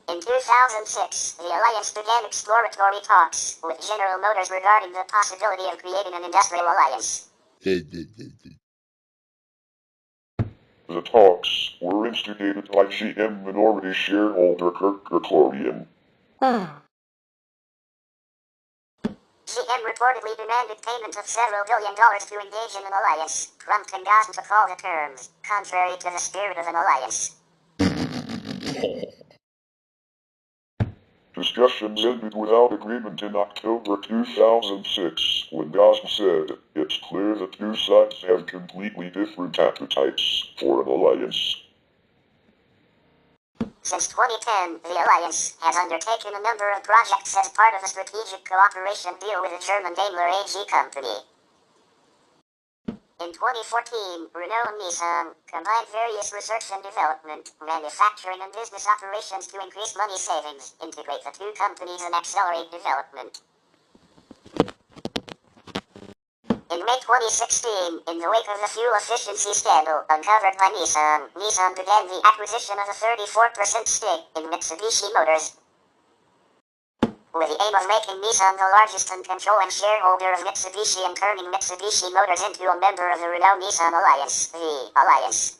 In 2006, the alliance began exploratory talks with General Motors regarding the possibility of creating an industrial alliance. The talks were instigated by GM minority shareholder Kirk Kerkorian. GM reportedly demanded payment of several $billion to engage in an alliance, prompting Datsun to call the terms contrary to the spirit of an alliance. Discussions ended without agreement in October 2006, when Datsun said, "It's clear the two sides have completely different appetites for an alliance." Since 2010, the alliance has undertaken a number of projects as part of a strategic cooperation deal with the German Daimler AG company. In 2014, Renault and Nissan combined various research and development, manufacturing and business operations to increase money savings, integrate the two companies and accelerate development. In May 2016, in the wake of the fuel efficiency scandal uncovered by Nissan, Nissan began the acquisition of a 34% stake in Mitsubishi Motors, with the aim of making Nissan the largest and controlling shareholder of Mitsubishi and turning Mitsubishi Motors into a member of the Renault-Nissan Alliance, the Alliance.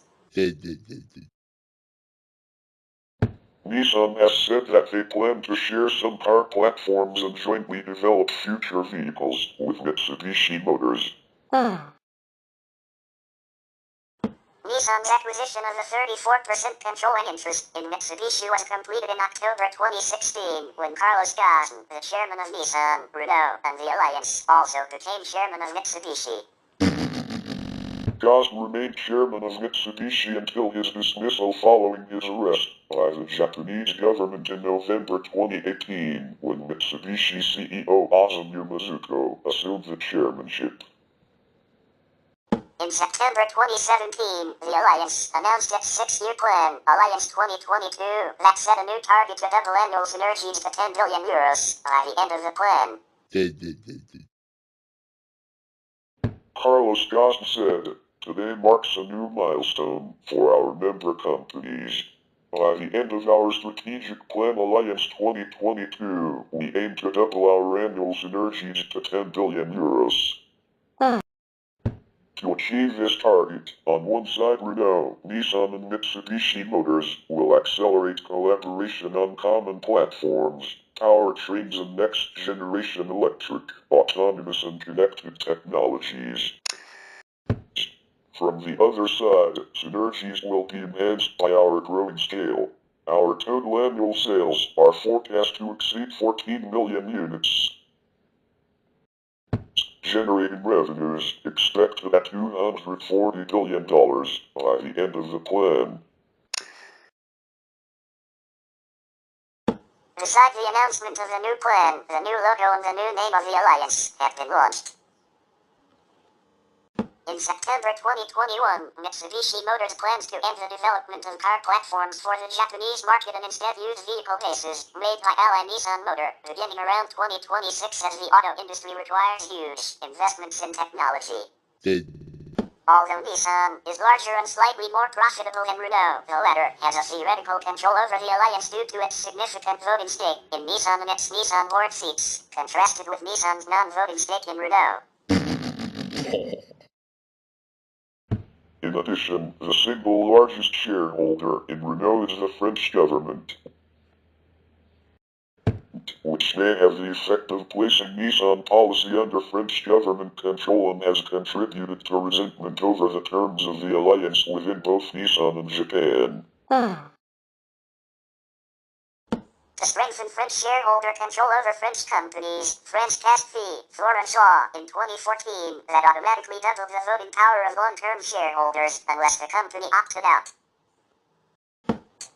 Nissan has said that they plan to share some car platforms and jointly develop future vehicles with Mitsubishi Motors. Nissan's acquisition of the 34% controlling interest in Mitsubishi was completed in October 2016, when Carlos Ghosn, the chairman of Nissan, Renault, and the Alliance, also became chairman of Mitsubishi. Ghosn remained chairman of Mitsubishi until his dismissal following his arrest by the Japanese government in November 2018, when Mitsubishi CEO Osamu Mizuko assumed the chairmanship. In September 2017, the Alliance announced its 6-year plan, Alliance 2022, that set a new target to double annual synergies to €10 billion by the end of the plan. Carlos Ghosn said, "Today marks a new milestone for our member companies. By the end of our strategic plan Alliance 2022, we aim to double our annual synergies to €10 billion. To achieve this target, on one side Renault, Nissan and Mitsubishi Motors will accelerate collaboration on common platforms, powertrains and next-generation electric, autonomous and connected technologies. From the other side, synergies will be enhanced by our growing scale. Our total annual sales are forecast to exceed 14 million units, generating revenues expected at $240 billion by the end of the plan. Besides the announcement of the new plan, the new logo and the new name of the alliance have been launched. In September 2021, Mitsubishi Motors plans to end the development of car platforms for the Japanese market and instead use vehicle bases made by ally Nissan Motor, beginning around 2026 as the auto industry requires huge investments in technology. Although Nissan is larger and slightly more profitable than Renault, the latter has a theoretical control over the alliance due to its significant voting stake in Nissan and its Nissan board seats, contrasted with Nissan's non-voting stake in Renault. In addition, the single largest shareholder in Renault is the French government, which may have the effect of placing Nissan policy under French government control and has contributed to resentment over the terms of the alliance within both Nissan and Japan. To strengthen French shareholder control over French companies, France passed fee, Florence law, in 2014 that automatically doubled the voting power of long-term shareholders unless the company opted out,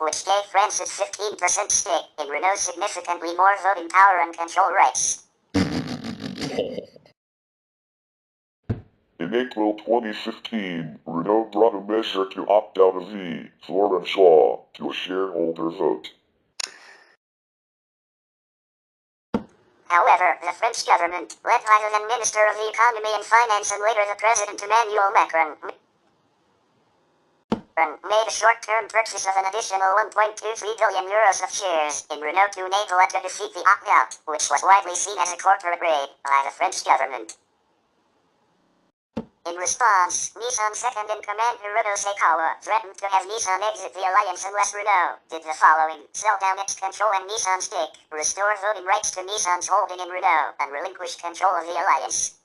which gave France its 15% stake in Renault significantly more voting power and control rights. In April 2015, Renault brought a measure to opt out of the Florence law to a shareholder vote. However, the French government, led by the then Minister of the Economy and Finance and later the President Emmanuel Macron, made a short-term purchase of an additional 1.23 billion euros of shares in Renault to enable it to defeat the opt-out, which was widely seen as a corporate raid by the French government. In response, Nissan's second-in-command Hiroto Saikawa threatened to have Nissan exit the alliance unless Renault did the following: sell down its control in Nissan's stake, restore voting rights to Nissan's holding in Renault, and relinquish control of the alliance.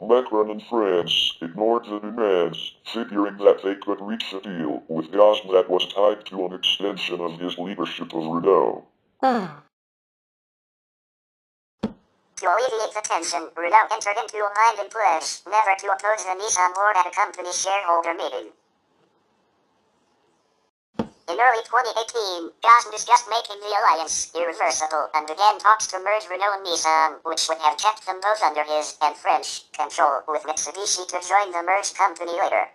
Macron and France ignored the demands, figuring that they could reach a deal with Datsun that was tied to an extension of his leadership of Renault. To alleviate the tension, Renault entered into a binding pledge never to oppose the Nissan board at a company shareholder meeting. In early 2018, Datsun discussed making the alliance irreversible and began talks to merge Renault and Nissan, which would have kept them both under his and French control, with Mitsubishi to join the merged company later.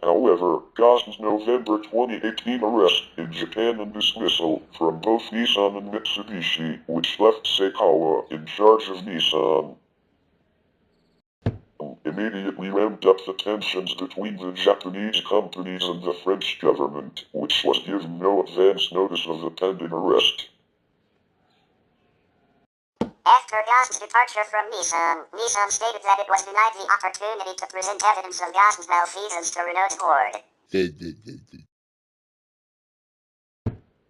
However, Datsun's November 2018 arrest in Japan and dismissal from both Nissan and Mitsubishi, which left Saikawa in charge of Nissan, immediately ramped up the tensions between the Japanese companies and the French government, which was given no advance notice of the pending arrest. After Datsun's departure from Nissan, Nissan stated that it was denied the opportunity to present evidence of Datsun's malfeasance to Renault's board.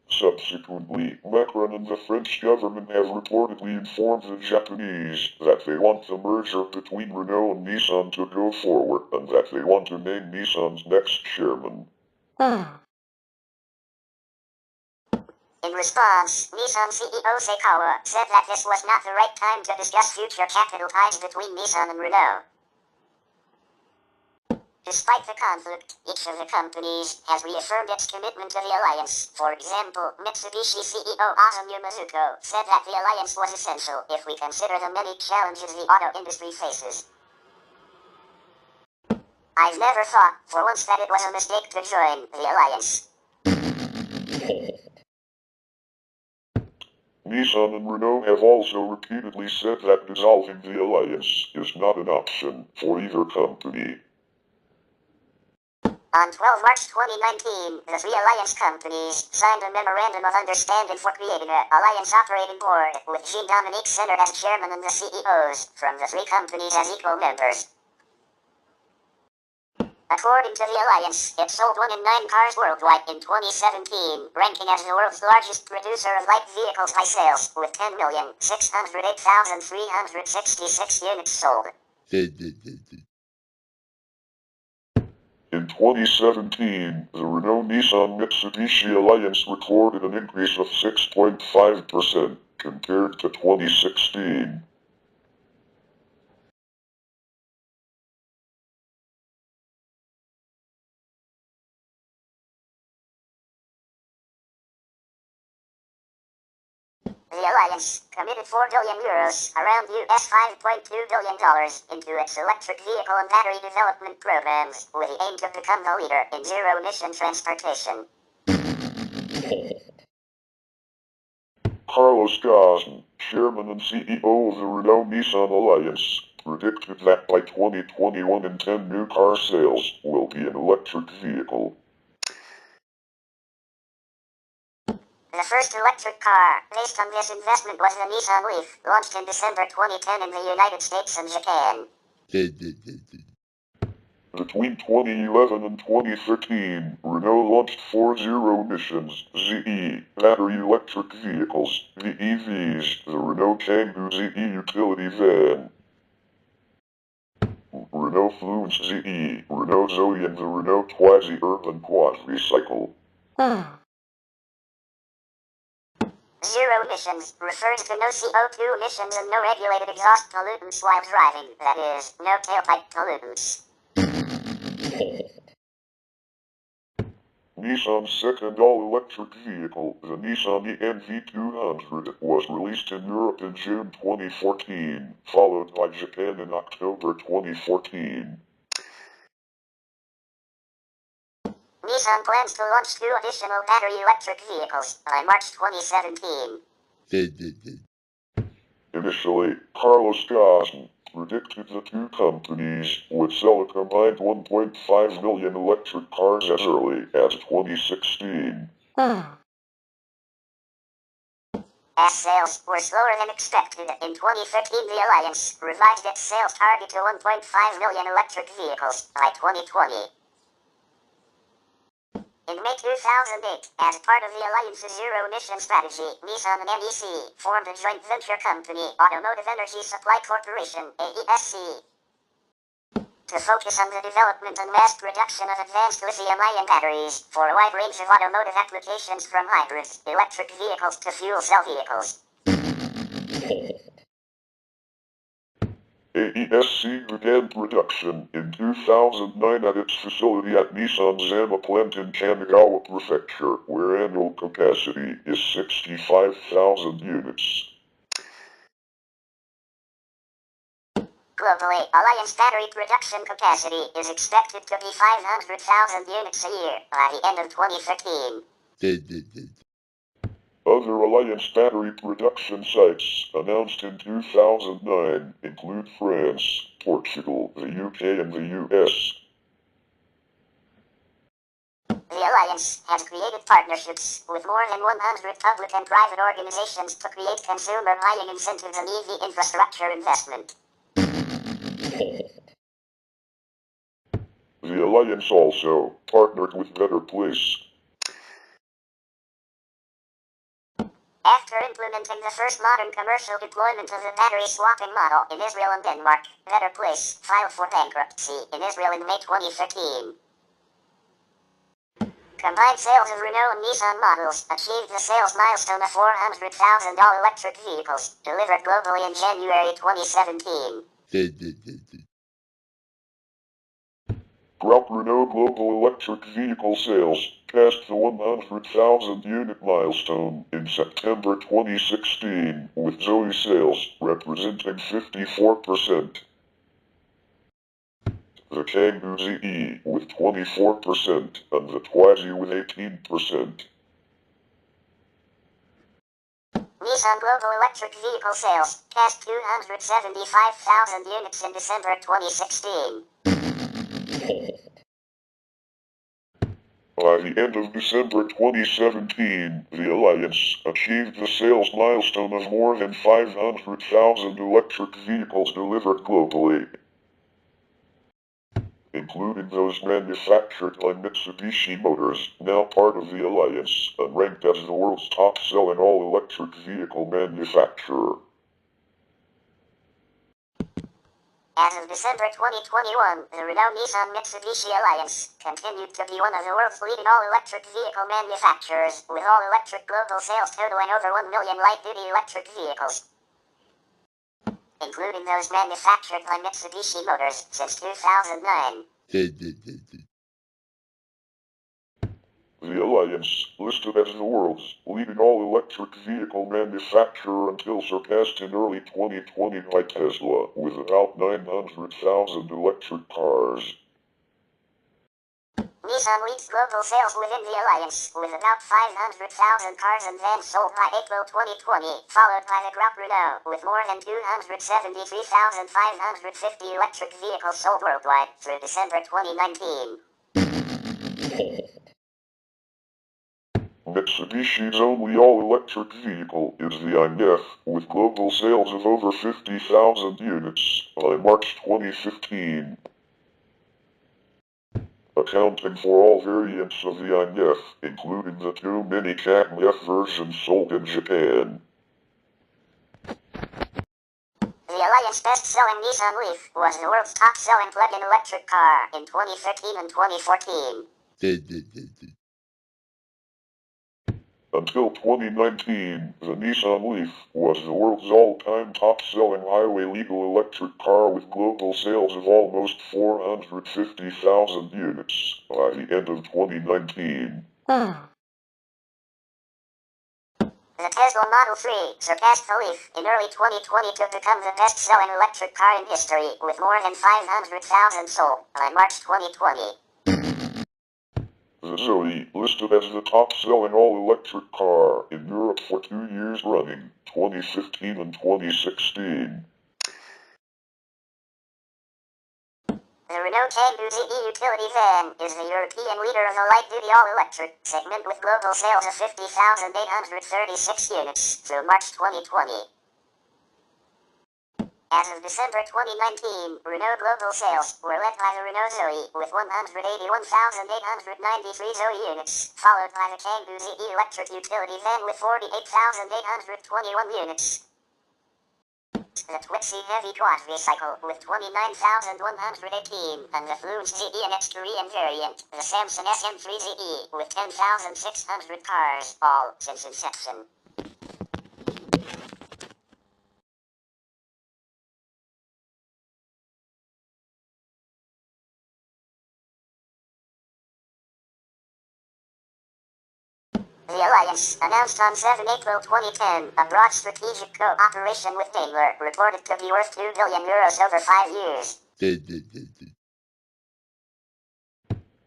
Subsequently, Macron and the French government have reportedly informed the Japanese that they want the merger between Renault and Nissan to go forward and that they want to name Nissan's next chairman. In response, Nissan CEO Saikawa said that this was not the right time to discuss future capital ties between Nissan and Renault. Despite the conflict, each of the companies has reaffirmed its commitment to the alliance. For example, Mitsubishi CEO Osamu Mizuko said that the alliance was essential if we consider the many challenges the auto industry faces. I've never thought, for once, that it was a mistake to join the alliance. Nissan and Renault have also repeatedly said that dissolving the alliance is not an option for either company. On 12 March 2019, the three alliance companies signed a memorandum of understanding for creating an alliance operating board, with Jean-Dominique Senard as chairman and the CEOs from the three companies as equal members. According to the alliance, it sold 1 in 9 cars worldwide in 2017, ranking as the world's largest producer of light vehicles by sales, with 10,608,366 units sold. In 2017, the Renault-Nissan Mitsubishi Alliance recorded an increase of 6.5% compared to 2016. The Alliance committed €4 billion, around $5.2 billion, into its electric vehicle and battery development programs, with the aim to become the leader in zero-emission transportation. Carlos Ghosn, chairman and CEO of the Renault-Nissan Alliance, predicted that by 2021 in 10 new car sales will be an electric vehicle. The first electric car based on this investment was the Nissan Leaf, launched in December 2010 in the United States and Japan. Between 2011 and 2013, Renault launched 4 zero-emissions ZE battery electric vehicles, the EVs, the Renault Kangoo ZE utility van, Renault Fluence ZE, Renault Zoe and the Renault Twizy urban quadricycle. Zero emissions refers to no CO2 emissions and no regulated exhaust pollutants while driving, that is, no tailpipe pollutants. Nissan's second all-electric vehicle, the Nissan NV200, was released in Europe in June 2014, followed by Japan in October 2014. Nissan plans to launch 2 additional battery electric vehicles by March 2017. Initially, Carlos Ghosn predicted the two companies would sell a combined 1.5 million electric cars as early as 2016. As sales were slower than expected, in 2015 the Alliance revised its sales target to 1.5 million electric vehicles by 2020. In May 2008, as part of the Alliance's zero-emission strategy, Nissan and NEC formed a joint venture company, Automotive Energy Supply Corporation, AESC, to focus on the development and mass production of advanced lithium-ion batteries for a wide range of automotive applications from hybrids, electric vehicles to fuel cell vehicles. AESC began production in 2009 at its facility at Nissan's Zama plant in Kanagawa Prefecture, where annual capacity is 65,000 units. Globally, Alliance battery production capacity is expected to be 500,000 units a year by the end of 2015. Other Alliance battery production sites announced in 2009 include France, Portugal, the UK, and the US. The Alliance has created partnerships with more than 100 public and private organizations to create consumer buying incentives and EV infrastructure investment. The Alliance also partnered with Better Place. After implementing the first modern commercial deployment of the battery swapping model in Israel and Denmark, Better Place filed for bankruptcy in Israel in May 2015. Combined sales of Renault and Nissan models achieved the sales milestone of 400,000 all-electric vehicles, delivered globally in January 2017. Group Renault global electric vehicle sales passed the 100,000 unit milestone in September 2016, with Zoe sales representing 54%. The Kangoo ZE with 24% and the Twizy with 18%. Nissan global electric vehicle sales passed 275,000 units in December 2016. By the end of December 2017, the Alliance achieved the sales milestone of more than 500,000 electric vehicles delivered globally, including those manufactured by Mitsubishi Motors, now part of the Alliance, and ranked as the world's top-selling all-electric vehicle manufacturer. As of December 2021, the Renault Nissan Mitsubishi Alliance continued to be one of the world's leading all-electric vehicle manufacturers, with all-electric global sales totaling over 1 million light-duty electric vehicles, including those manufactured by Mitsubishi Motors since 2009. The Alliance, listed as the world's leading all-electric vehicle manufacturer until surpassed in early 2020 by Tesla, with about 900,000 electric cars. Nissan leads global sales within the Alliance, with about 500,000 cars and vans sold by April 2020, followed by the Group Renault, with more than 273,550 electric vehicles sold worldwide through December 2019. Mitsubishi's only all-electric vehicle is the INF, with global sales of over 50,000 units by March 2015. Accounting for all variants of the INF, including the two mini cab-F versions sold in Japan. The Alliance best-selling Nissan Leaf was the world's top-selling plug-in electric car in 2013 and 2014. Until 2019, the Nissan Leaf was the world's all-time top-selling highway legal electric car with global sales of almost 450,000 units by the end of 2019. The Tesla Model 3 surpassed the Leaf in early 2020 to become the best-selling electric car in history, with more than 500,000 sold by March 2020. The Zoe, listed as the top-selling all-electric car in Europe for 2 years running, 2015 and 2016. The Renault Kangoo ZE utility van is the European leader of the light-duty all-electric segment with global sales of 50,836 units through March 2020. As of December 2019, Renault global sales were led by the Renault Zoe with 181,893 Zoe units, followed by the Kangoo ZE electric utility van with 48,821 units. The Twixie Heavy Quadricycle with 29,118, and the Fluence ZE and its Korean variant, the Samsung SM3 ZE, with 10,600 cars, all since inception. The Alliance announced on 7 April 2010 a broad strategic cooperation with Daimler, reported to be worth €2 billion over 5 years.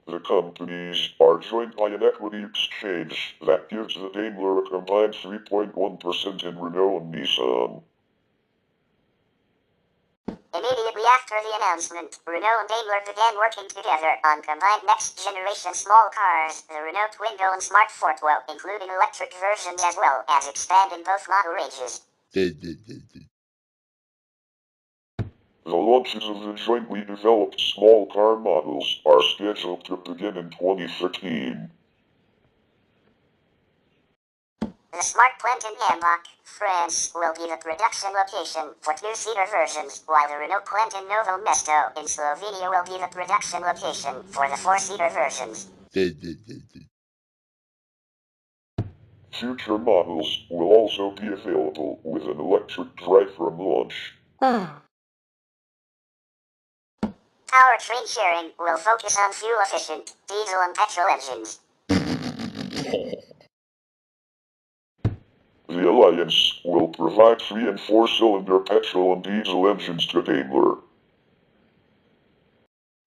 The companies are joined by an equity exchange that gives the Daimler a combined 3.1% in Renault and Nissan. Immediately after the announcement, Renault and Daimler began working together on combined next-generation small cars, the Renault Twingo and Smart Fortwo, including electric versions as well as expanding both model ranges. The launches of the jointly developed small car models are scheduled to begin in 2013. The Smart plant in Hamburg, France, will be the production location for two-seater versions, while the Renault plant in Novo Mesto in Slovenia will be the production location for the four-seater versions. Future models will also be available with an electric drive from launch. Powertrain sharing will focus on fuel-efficient diesel and petrol engines. The Alliance will provide 3- and 4-cylinder petrol and diesel engines to Daimler.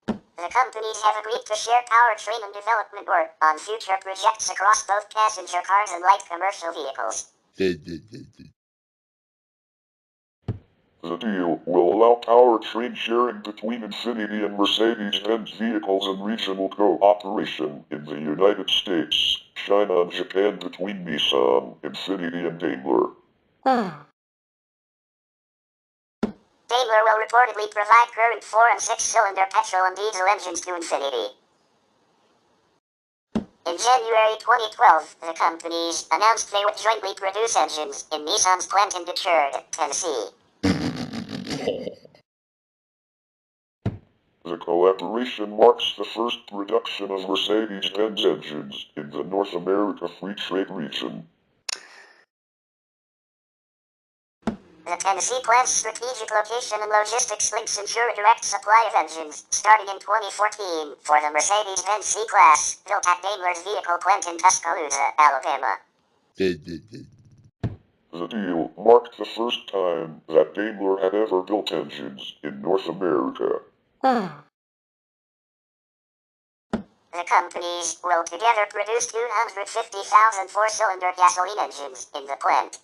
The companies have agreed to share powertrain and development work on future projects across both passenger cars and light commercial vehicles. The deal will allow powertrain sharing between Infiniti and Mercedes-Benz vehicles and regional cooperation in the United States, China and Japan between Nissan, Infiniti and Daimler. Daimler will reportedly provide current 4- and 6-cylinder petrol and diesel engines to Infiniti. In January 2012, the companies announced they would jointly produce engines in Nissan's plant in Detroit, Tennessee. The collaboration marks the first production of Mercedes-Benz engines in the North America Free Trade region. The Tennessee plant's strategic location and logistics links ensure a direct supply of engines, starting in 2014, for the Mercedes-Benz C-Class, built at Daimler's vehicle plant in Tuscaloosa, Alabama. The deal marked the first time that Daimler had ever built engines in North America. The companies will together produce 250,000 four-cylinder gasoline engines in the plant.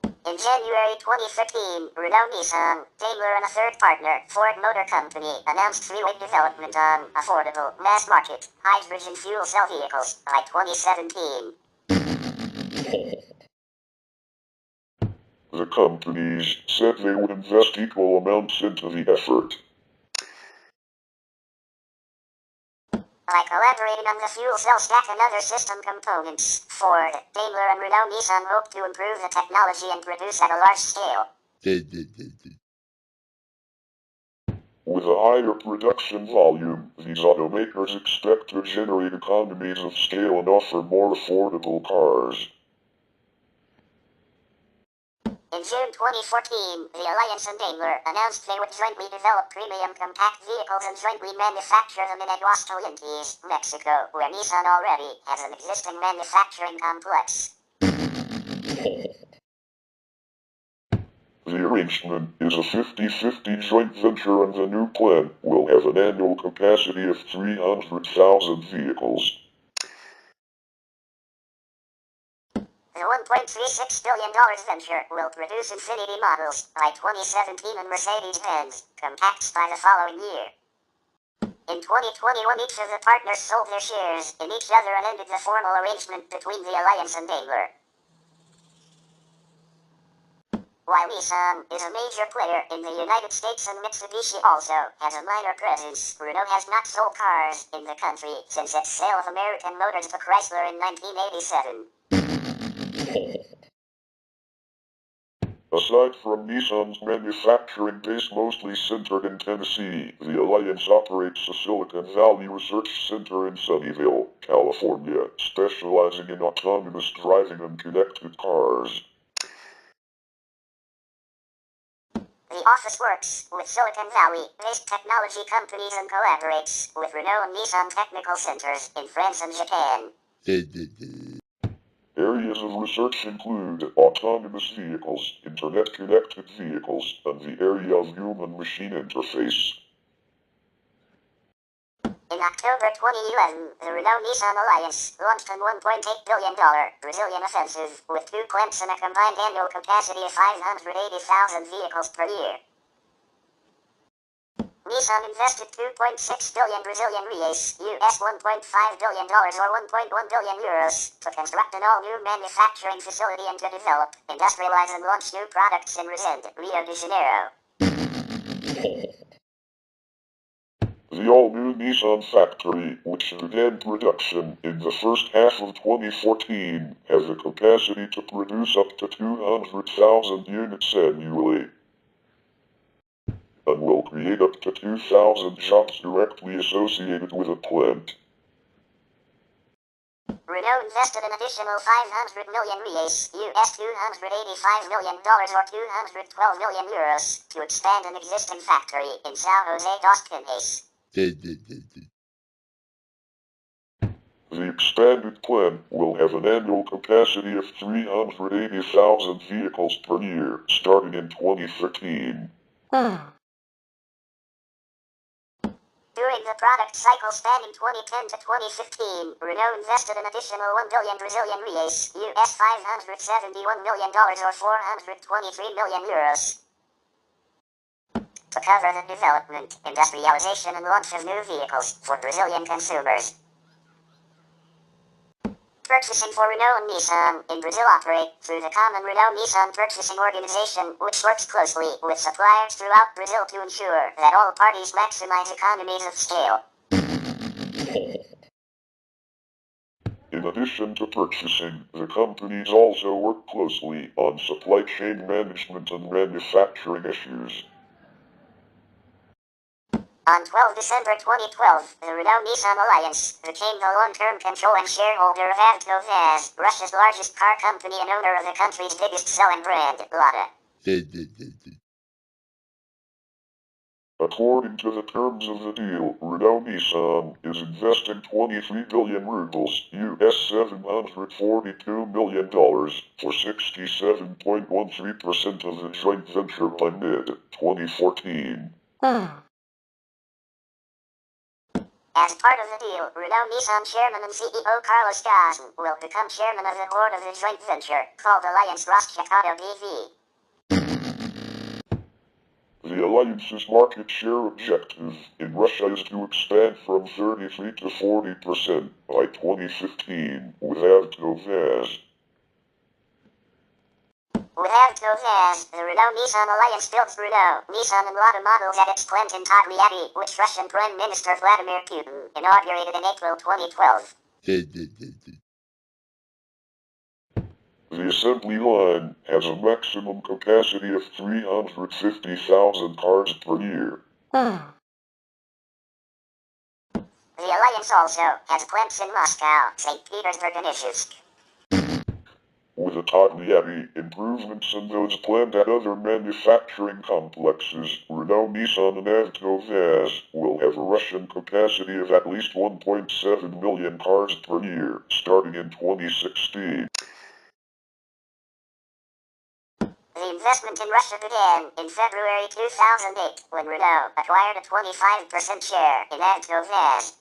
In January 2015, Renault, Nissan, Daimler and a third partner, Ford Motor Company, announced freeway development on affordable, mass-market, hydrogen fuel cell vehicles by 2017. The companies said they would invest equal amounts into the effort. By collaborating on the fuel cell stack and other system components, Ford, Daimler and Renault Nissan hope to improve the technology and produce at a large scale. With a higher production volume, these automakers expect to generate economies of scale and offer more affordable cars. In June 2014, the Alliance and Daimler announced they would jointly develop premium compact vehicles and jointly manufacture them in Aguascalientes, Mexico, where Nissan already has an existing manufacturing complex. The arrangement is a 50-50 joint venture and the new plant will have an annual capacity of 300,000 vehicles. The $1.36 billion venture will produce Infiniti models by 2017 and Mercedes-Benz compacts by the following year. In 2021, each of the partners sold their shares in each other and ended the formal arrangement between the Alliance and Daimler. While Nissan is a major player in the United States and Mitsubishi also has a minor presence, Renault has not sold cars in the country since its sale of American Motors to Chrysler in 1987. Aside from Nissan's manufacturing base mostly centered in Tennessee, the Alliance operates a Silicon Valley research center in Sunnyvale, California, specializing in autonomous driving and connected cars. The office works with Silicon Valley-based technology companies and collaborates with Renault and Nissan technical centers in France and Japan. Areas of research include autonomous vehicles, internet-connected vehicles, and the area of human-machine interface. In October 2011, the Renault-Nissan Alliance launched a $1.8 billion Brazilian offensive with 2 plants and a combined annual capacity of 580,000 vehicles per year. Nissan invested 2.6 billion Brazilian reais, US $1.5 billion or 1.1 billion euros, to construct an all-new manufacturing facility and to develop, industrialize and launch new products in Resende, Rio de Janeiro. The all-new Nissan factory, which began production in the first half of 2014, has the capacity to produce up to 200,000 units annually, and will create up to 2,000 jobs directly associated with the plant. Renault invested an additional 500 million reais, US $285 million or 212 million euros, to expand an existing factory in São José dos Pinhais. The expanded plant will have an annual capacity of 380,000 vehicles per year, starting in 2013. During the product cycle spanning 2010 to 2015, Renault invested an additional 1 billion Brazilian reais, US $571 million or 423 million euros, to cover the development, industrialization and launch of new vehicles for Brazilian consumers. Purchasing for Renault and Nissan in Brazil operate through the common Renault-Nissan purchasing organization, which works closely with suppliers throughout Brazil to ensure that all parties maximize economies of scale. In addition to purchasing, the companies also work closely on supply chain management and manufacturing issues. On 12 December 2012, the Renault-Nissan Alliance became the long-term controlling shareholder of AvtoVAZ, Russia's largest car company and owner of the country's biggest selling brand, Lada. According to the terms of the deal, Renault-Nissan is investing 23 billion rubles, US $742 million, for 67.13% of the joint venture by mid-2014. As part of the deal, Renault-Nissan chairman and CEO Carlos Ghosn will become chairman of the board of the joint venture, called Alliance Rosschakoto BV. The alliance's market share objective in Russia is to expand from 33 to 40% by 2015 with AvtoVAZ. With AvtoVAZ, the Renault-Nissan Alliance builds Renault, Nissan and Lada models at its plant in TaBNWNE, which Russian Prime Minister Vladimir Putin inaugurated in April 2012. The assembly line has a maximum capacity of 350,000 cars per year. The Alliance also has plants in Moscow, St. Petersburg and Izhevsk. With the TaBNWNE improvements and those planned at other manufacturing complexes, Renault, Nissan and AvtoVAZ will have a Russian capacity of at least 1.7 million cars per year, starting in 2016. The investment in Russia began in February 2008 when Renault acquired a 25% share in AvtoVAZ.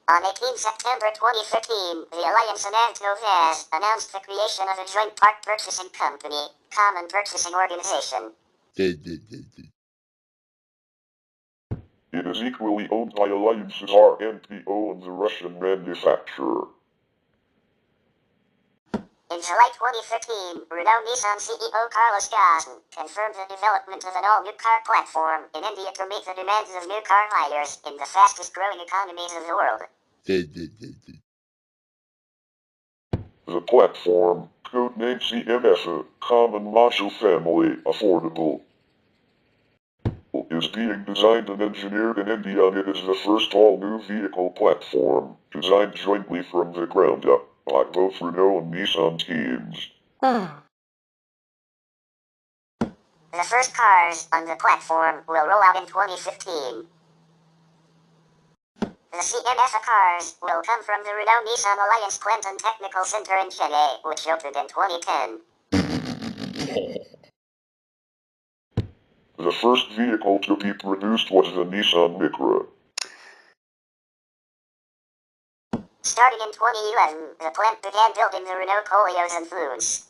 On 18 September 2015, the Alliance and AvtoVAZ announced the creation of a joint part purchasing company, Common Purchasing Organization. It is equally owned by Alliance's RNPO and the Russian manufacturer. In July 2015, Renault-Nissan CEO Carlos Ghosn confirmed the development of an all-new car platform in India to meet the demands of new car buyers in the fastest-growing economies of the world. The platform, codenamed CMF, Common Module Family Affordable, is being designed and engineered in India, and it is the first all-new vehicle platform, designed jointly from the ground up by both Renault and Nissan teams. The first cars on the platform will roll out in 2015. The CMF cars will come from the Renault-Nissan Alliance Plant and Technical Center in Chennai, which opened in 2010. The first vehicle to be produced was the Nissan Micra. Starting in 2011, the plant began building the Renault Coleos and Flues.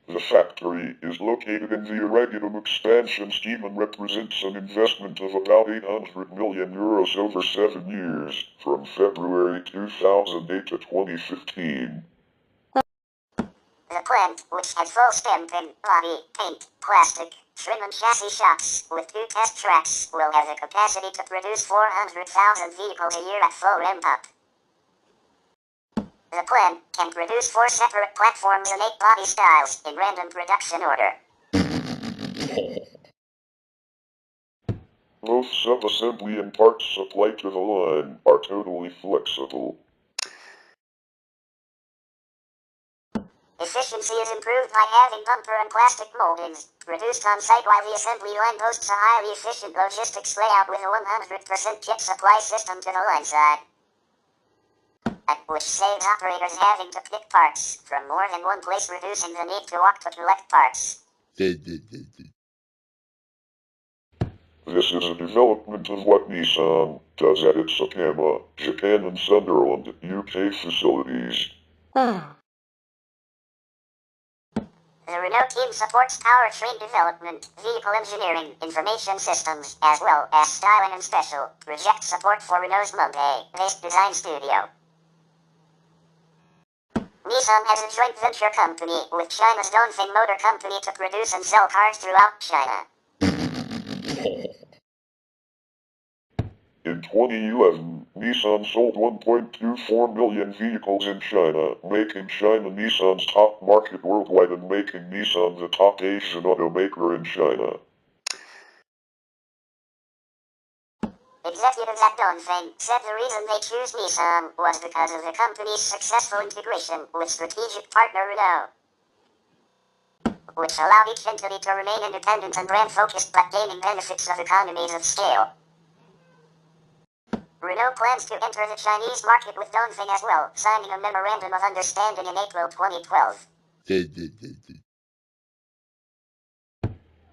The factory is located in the Irregular Expansion Scheme and represents an investment of about €800 million over 7 years, from February 2008 to 2015. The plant, which has full stamping, body, paint, plastic, trim and chassis shops, with 2 test tracks, will have the capacity to produce 400,000 vehicles a year at full ramp-up. The plant can produce 4 separate platforms and 8 body styles in random production order. Both sub-assembly and parts supplied to the line are totally flexible. Efficiency is improved by having bumper and plastic moldings produced on site, while the assembly line boasts a highly efficient logistics layout with a 100% kit supply system to the line side, which saves operators having to pick parts from more than one place, reducing the need to walk to collect parts. This is a development of what Nissan does at its Yokohama, Japan and Sunderland, UK facilities. The Renault team supports powertrain development, vehicle engineering, information systems, as well as styling and special project support for Renault's Mumbai-based design studio. Nissan has a joint venture company with China's Dongfeng Motor Company to produce and sell cars throughout China. In 2011, Nissan sold 1.24 million vehicles in China, making China Nissan's top market worldwide and making Nissan the top Asian automaker in China. Executives at Dongfeng said the reason they chose Nissan was because of the company's successful integration with strategic partner Renault, which allowed each entity to remain independent and brand-focused but gaining benefits of economies of scale. Renault plans to enter the Chinese market with Dongfeng as well, signing a memorandum of understanding in April 2012.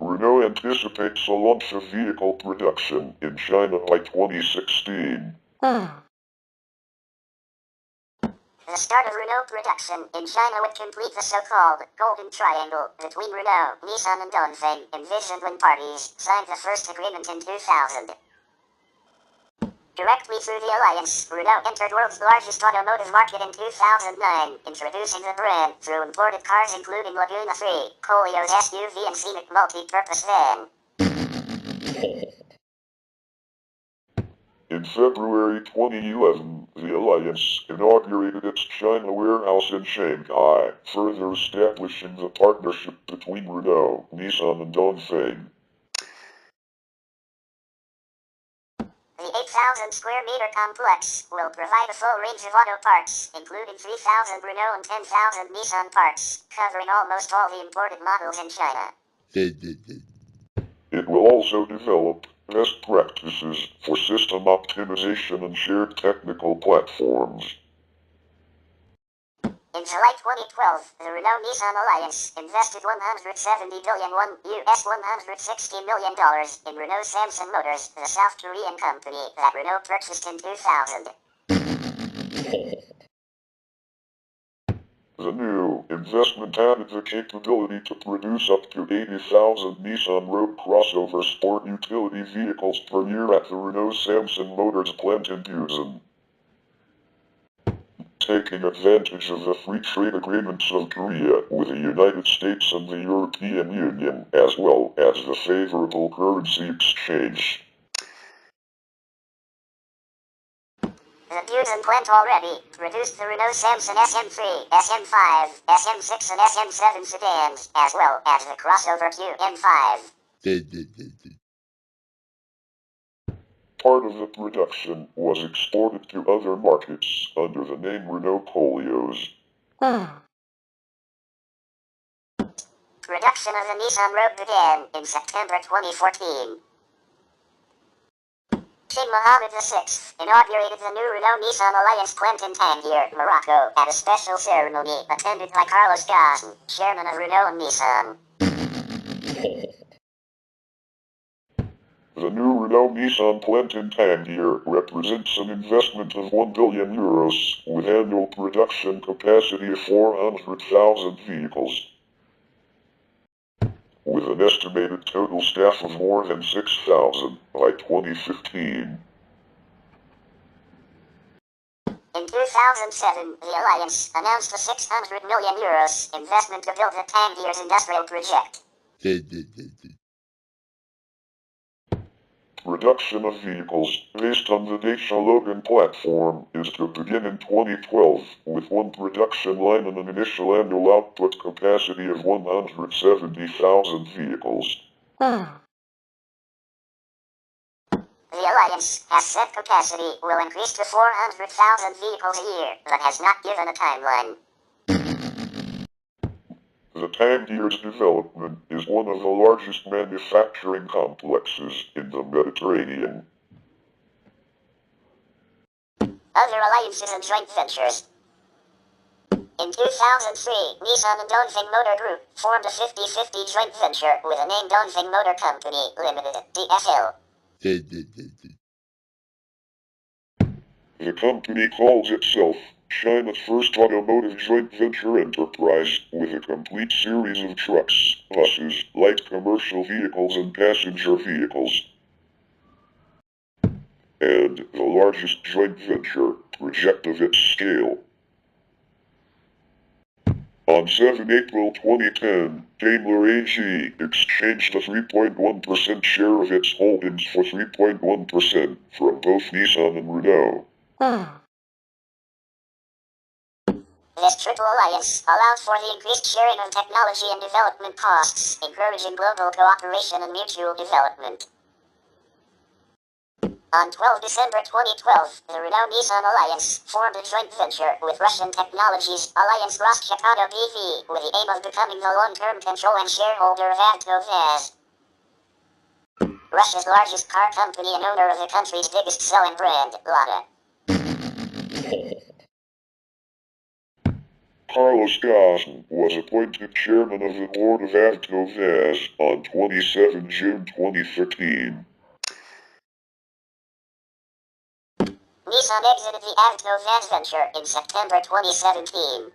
Renault anticipates a launch of vehicle production in China by 2016. The start of Renault production in China would complete the so-called Golden Triangle between Renault, Nissan and Dongfeng, envisioned when parties signed the first agreement in 2000. Directly through the alliance, Renault entered world's largest automotive market in 2009, introducing the brand through imported cars including Laguna 3, Koleos SUV and Scenic multi-purpose van. In February 2011, the Alliance inaugurated its China warehouse in Shanghai, further establishing the partnership between Renault, Nissan and Dongfeng. The 8,000 square meter complex will provide a full range of auto parts, including 3,000 Renault and 10,000 Nissan parts, covering almost all the imported models in China. It will also develop best practices for system optimization and shared technical platforms. In July 2012, the Renault-Nissan Alliance invested $170 billion $160 million in Renault Samsung Motors, the South Korean company that Renault purchased in 2000. The new investment added the capability to produce up to 80,000 Nissan Road crossover sport utility vehicles per year at the Renault Samsung Motors plant in Datsun. Taking advantage of the free trade agreements of Korea with the United States and the European Union, as well as the favorable currency exchange. The Datsun plant already produced the Renault Samsung SM3, SM5, SM6 and SM7 sedans, as well as the crossover QM5. Part of the production was exported to other markets under the name Renault Koleos. Production of the Nissan Rogue began in September 2014. King Mohammed VI inaugurated the new Renault-Nissan Alliance plant in Tangier, Morocco, at a special ceremony attended by Carlos Ghosn, chairman of Renault and Nissan. The new Renault-Nissan plant in Tangier represents an investment of €1 billion, with annual production capacity of 400,000 vehicles, with an estimated total staff of more than 6,000 by 2015. In 2007, the Alliance announced a €600 million investment to build the Tangier's industrial project. Production of vehicles based on the Dacia Logan platform is to begin in 2012, with one production line and an initial annual output capacity of 170,000 vehicles. The Alliance has said capacity will increase to 400,000 vehicles a year, but has not given a timeline. The Tangier's development is one of the largest manufacturing complexes in the Mediterranean. Other alliances and joint ventures. In 2003, Nissan and Dongfeng Motor Group formed a 50-50 joint venture with the name Dongfeng Motor Company Limited, DFL. The company calls itself China's first automotive joint venture enterprise, with a complete series of trucks, buses, light commercial vehicles and passenger vehicles, and the largest joint venture project of its scale. On 7 April 2010, Daimler AG exchanged a 3.1% share of its holdings for 3.1% from both Nissan and Renault. This triple alliance allowed for the increased sharing of technology and development costs, encouraging global cooperation and mutual development. On 12 December 2012, the Renault-Nissan Alliance formed a joint venture with Russian Technologies Alliance Ross-Chicago BV with the aim of becoming the long-term control and shareholder of TaBNWNE, Russia's largest car company and owner of the country's biggest selling brand, Lada. Carlos Ghosn was appointed chairman of the board of TaBNWNE on 27 June 2013. Nissan exited the TaBNWNE venture in September 2017.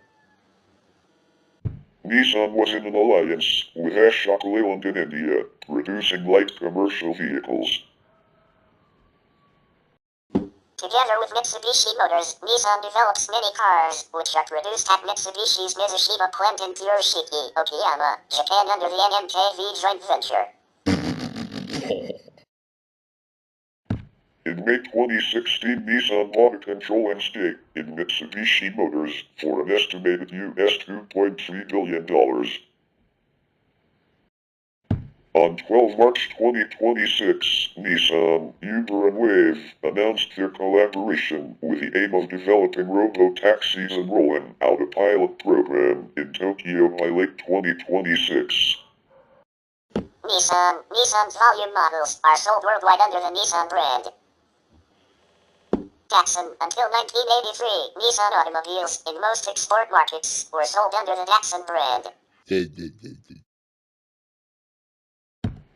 Nissan was in an alliance with Ashok Leyland in India, producing light commercial vehicles. Together with Mitsubishi Motors, Nissan develops many cars, which are produced at Mitsubishi's Mizushima plant in Kurashiki, Yokohama, Japan under the NMKV joint venture. In May 2016, Nissan bought a controlling stake in Mitsubishi Motors for an estimated US $2.3 billion. On 12 March 2026, Nissan, Uber and Wave announced their collaboration with the aim of developing robo-taxis and rolling out a pilot program in Tokyo by late 2026. Nissan's volume models are sold worldwide under the Nissan brand. Datsun, until 1983, Nissan automobiles in most export markets were sold under the Datsun brand.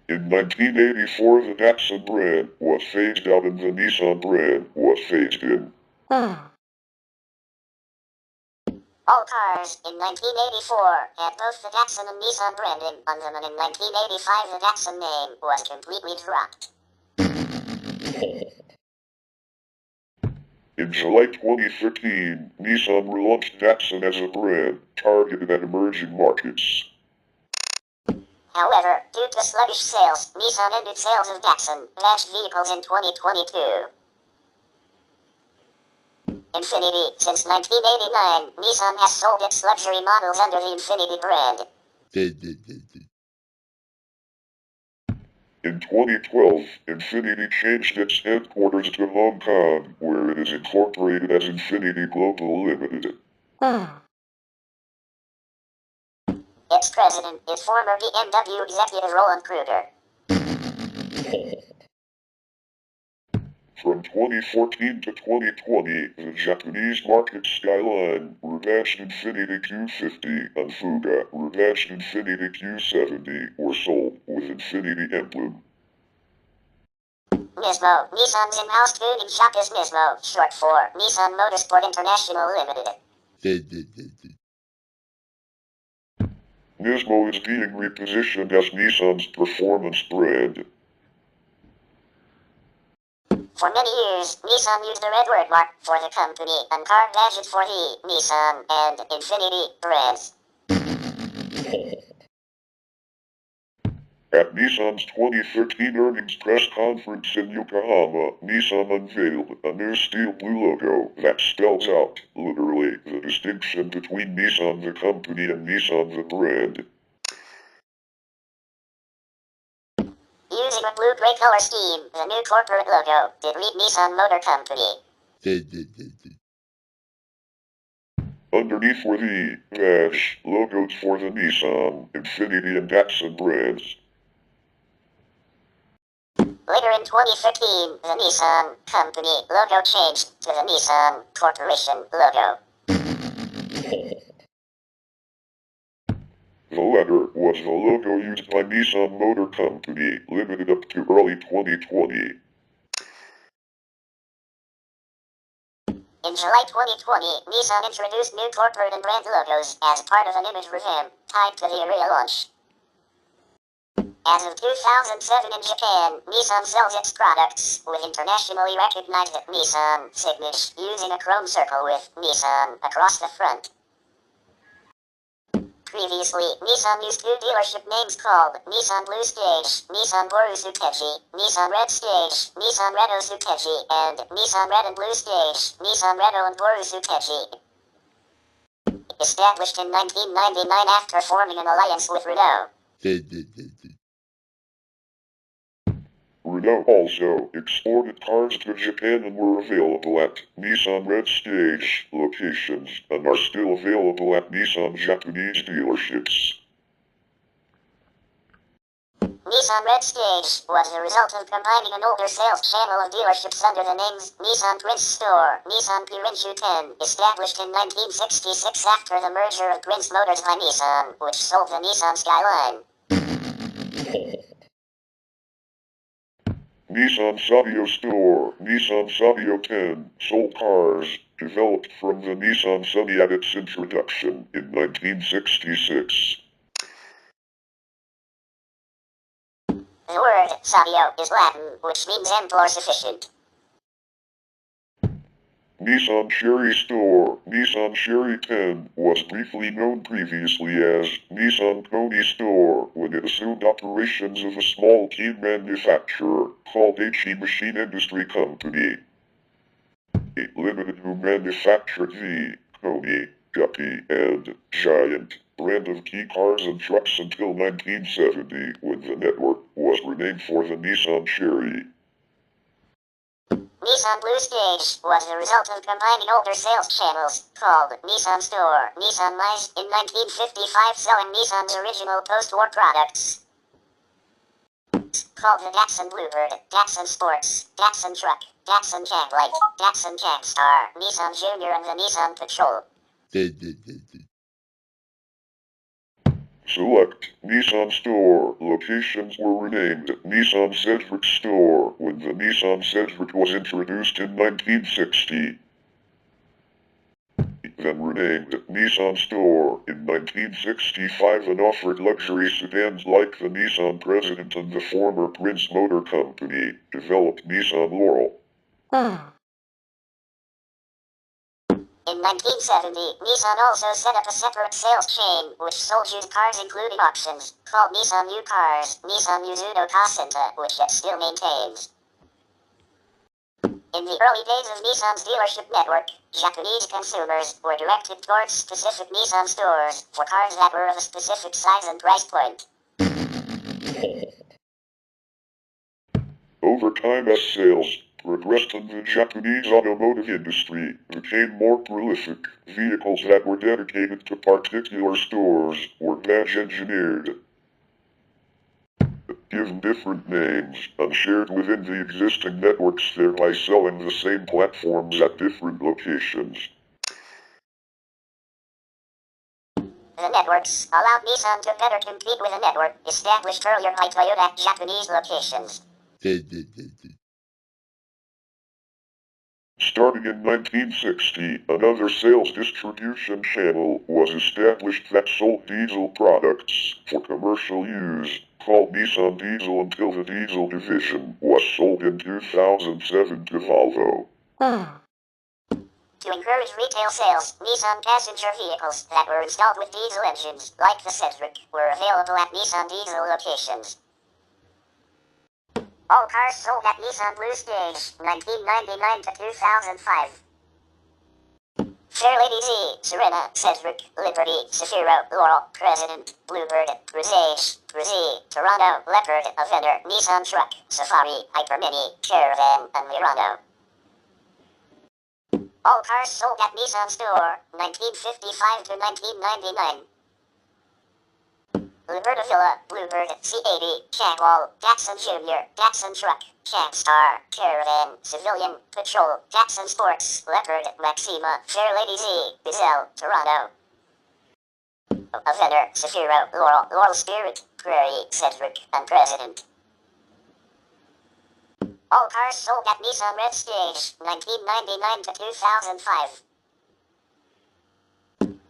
In 1984, the Datsun brand was phased out and the Nissan brand was phased in. All cars in 1984 had both the Datsun and Nissan branding on them, and in 1985 the Datsun name was completely dropped. In July 2013, Nissan relaunched Datsun as a brand targeted at emerging markets. However, due to sluggish sales, Nissan ended sales of Datsun badged vehicles in 2022. Infiniti, since 1989, Nissan has sold its luxury models under the Infiniti brand. In 2012, Infiniti changed its headquarters to Hong Kong, where it is incorporated as Infiniti Global Limited. Its president is former BMW executive Roland Kruger. From 2014 to 2020, the Japanese market Skyline, rebadged Infiniti Q50, and Fuga, rebadged Infiniti Q70, were sold with Infiniti emblem. Nismo, Nissan's in-house tuning shop is Nismo, short for Nissan Motorsport International Limited. Nismo is being repositioned as Nissan's performance brand. For many years, Nissan used the red word mark for the company and car badges for the Nissan and Infiniti brands. At Nissan's 2013 earnings press conference in Yokohama, Nissan unveiled a new steel blue logo that spells out, literally, the distinction between Nissan the company and Nissan the brand. Using a blue-gray color scheme, the new corporate logo did read Nissan Motor Company. Underneath were the badge logos for the Nissan, Infiniti and Datsun brands. Later in 2015, the Nissan Company logo changed to the Nissan Corporation logo. The latter was the logo used by Nissan Motor Company, limited up to early 2020. In July 2020, Nissan introduced new corporate and brand logos as part of an image revamp tied to the Ariya launch. As of 2007 in Japan, Nissan sells its products with internationally recognized Nissan signage using a chrome circle with Nissan across the front. Previously, Nissan used two dealership names called Nissan Blue Stage, Nissan Boru Sukeji, Nissan Red Stage, Nissan Renault Sukeji, and Nissan Red and Blue Stage, Nissan Renault and Boru Sukeji. Established in 1999 after forming an alliance with Renault. Renault also exported cars to Japan and were available at Nissan Red Stage locations and are still available at Nissan Japanese dealerships. Nissan Red Stage was the result of combining an older sales channel of dealerships under the names Nissan Prince Store, Nissan Kirinchu 10, established in 1966 after the merger of Prince Motors by Nissan, which sold the Nissan Skyline. Nissan Sabio Store, Nissan Sabio 10, sold cars developed from the Nissan Sunny at its introduction in 1966. The word Sabio is Latin, which means ample or sufficient. Nissan Cherry Store, Nissan Cherry 10, was briefly known previously as Nissan Koni Store when it assumed operations of a small team manufacturer called HE Machine Industry Company. It limited who manufactured the Koni, Guppy, and Giant brand of key cars and trucks until 1970 when the network was renamed for the Nissan Cherry. Nissan Blue Stage was the result of combining older sales channels, called Nissan Store, Nissan Mais, in 1955 selling Nissan's original post-war products, called the Datsun Bluebird, Datsun Sports, Datsun Truck, Datsun Jaglight, Datsun Jagstar, Nissan Junior and the Nissan Patrol. Select Nissan Store locations were renamed Nissan Cedric Store when the Nissan Cedric was introduced in 1960. Then renamed Nissan Store in 1965 and offered luxury sedans like the Nissan President and the former Prince Motor Company developed Nissan Laurel. In 1970, Nissan also set up a separate sales chain, which sold used cars including auctions, called Nissan New Cars, Nissan Mizuno Car Center, which it still maintains. In the early days of Nissan's dealership network, Japanese consumers were directed towards specific Nissan stores for cars that were of a specific size and price point. Over time as sales progressed and the Japanese automotive industry became more prolific, vehicles that were dedicated to particular stores were badge engineered, given different names, and shared within the existing networks, thereby selling the same platforms at different locations. The networks allowed Nissan to better compete with a network established earlier by Toyota at Japanese locations. Starting in 1960, another sales distribution channel was established that sold diesel products for commercial use, called Nissan Diesel until the diesel division was sold in 2007 to Volvo. To encourage retail sales, Nissan passenger vehicles that were installed with diesel engines, like the Cedric, were available at Nissan Diesel locations. All cars sold at Nissan Blue Stage, 1999 to 2005. Fairlady Z, Serena, Cedric, Liberty, Zafiro, Laurel, President, Bluebird, Presage, Brizzy, Toronto, Leopard, Avenger, Nissan Truck, Safari, Hyper Mini, Caravan, and Murano. All cars sold at Nissan Store, 1955 to 1999. Liberta Villa, Bluebird, C80, Jaguar, Datsun Junior, Datsun Truck, Jagstar, Caravan, Civilian, Patrol, Datsun Sports, Leopard, Maxima, Fairlady Z, Gazelle, Toronto. Avenger, Zafiro, Laurel, Laurel Spirit, Prairie, Cedric, and President. All cars sold at Nissan Red Stage, 1999 to 2005.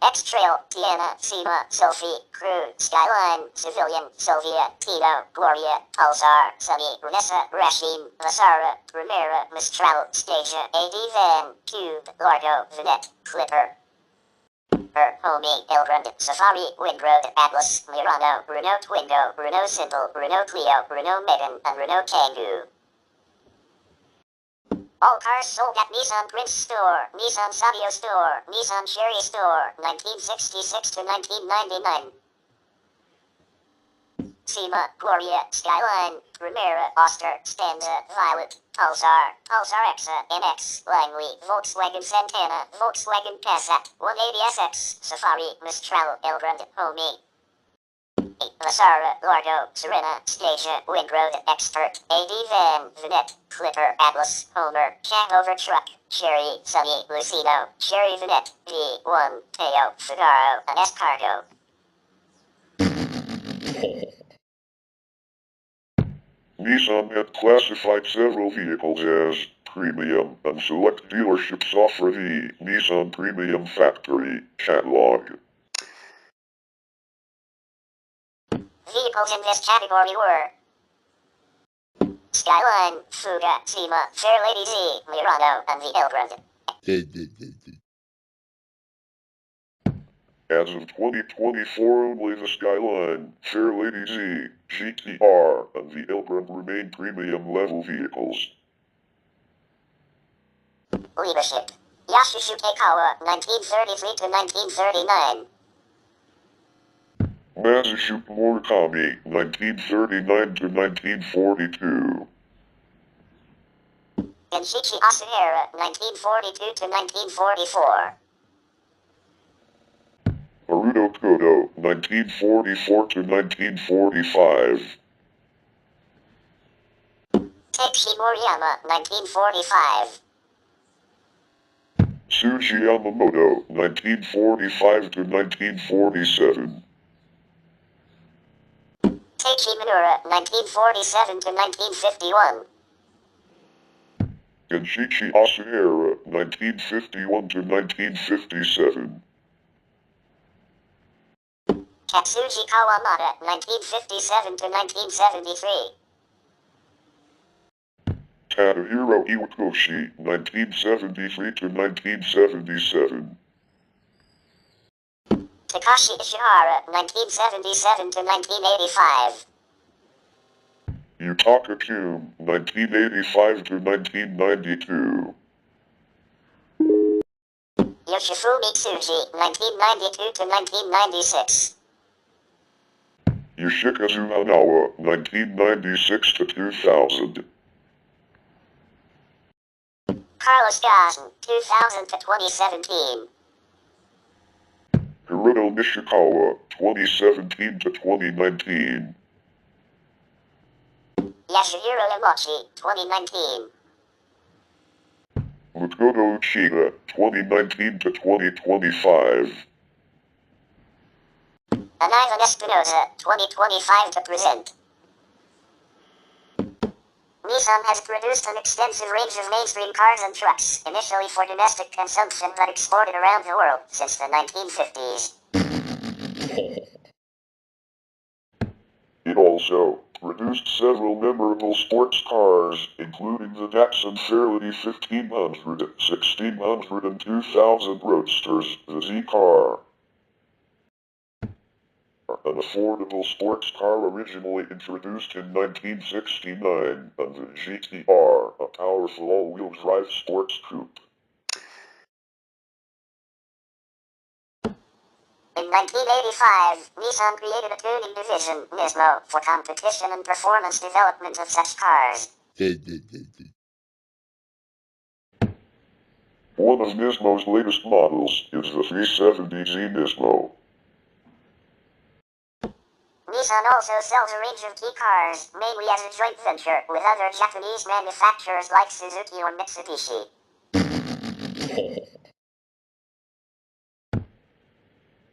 X-Trail, Tiana, Sima, Sophie, Crew, Skyline, Civilian, Sylvia, Tito, Gloria, Pulsar, Sunny, Renessa, Rasheen, Vasara, Primera, Mistral, Stasia, AD Van, Cube, Largo, Vinette, Clipper. Homing, Elgrand, Safari, Windroad, Atlas, Murano, Renault Twingo, Renault Simple, Renault Clio, Renault Megan, and Renault Kangoo. All cars sold at Nissan Prince Store, Nissan Sabio Store, Nissan Cherry Store, 1966 to 1999. Sima, Gloria, Skyline, Primera, Oster, Stanza, Violet, Pulsar, Pulsar Exa, NX, Langley, Volkswagen Santana, Volkswagen Passat, 180SX, Safari, Mistral, Elgrand, Homey, Lasara, Largo, Serena, Stasia, Windroad, Expert, AD Van, Vinette, Clipper, Atlas, Homer, Changover Truck, Cherry, Sunny, Lucido, Cherry Vinette, V1, Teo, Figaro, and Escargo. Nissan had classified several vehicles as premium, and select dealerships offer the Nissan Premium Factory catalog. Vehicles in this category were Skyline, Fuga, Sima, Fairlady Z, Murano, and the Elgrand. As of 2024, only the Skyline, Fairlady Z, GTR, and the Elgrand remain premium-level vehicles. Leadership. Yasushi Taikawa, 1933 to 1939. Mitsubishi Murakami, 1939 to 1942. Genshichi Asahara, 1942 to 1944. Haruto Kodo, 1944 to 1945. Teichi Moriyama, 1945. Tsuji Yamamoto, 1945 to 1947. Teichi Minura, 1947 to 1951. Genshichi Asahara, 1951 to 1957. Katsuji Kawamata, 1957 to 1973. Tadahiro Iwakoshi, 1973 to 1977. Takashi Ishihara, 1977 to 1985. Yutaka Kume, 1985 to 1992. Yoshifumi Tsuji, 1992 to 1996. Yoshikazu Hanawa, 1996 to 2000. Carlos Ghosn, 2000 to 2017. Hiroto Nishikawa, 2017 to 2019. Yasuhiro Yamachi, 2019. Makoto Uchida, 2019 to 2025. And Ivan Espinosa, 2025 to present. Nissan has produced an extensive range of mainstream cars and trucks, initially for domestic consumption but exported around the world since the 1950s. It also produced several memorable sports cars, including the Datsun Fairlady 1500, 1600 and 2000 Roadsters, the Z-Car. An affordable sports car originally introduced in 1969, and the GTR, a powerful all-wheel drive sports coupe. In 1985, Nissan created a tuning division, Nismo, for competition and performance development of such cars. One of Nismo's latest models is the 370Z Nismo. Nissan also sells a range of key cars, mainly as a joint venture with other Japanese manufacturers like Suzuki or Mitsubishi.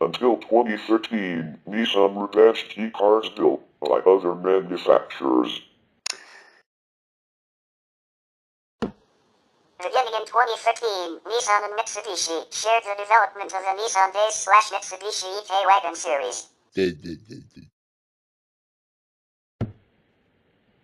Until 2013, Nissan rebadged key cars built by other manufacturers. Beginning in 2013, Nissan and Mitsubishi shared the development of the Nissan Days/Mitsubishi EK Wagon series.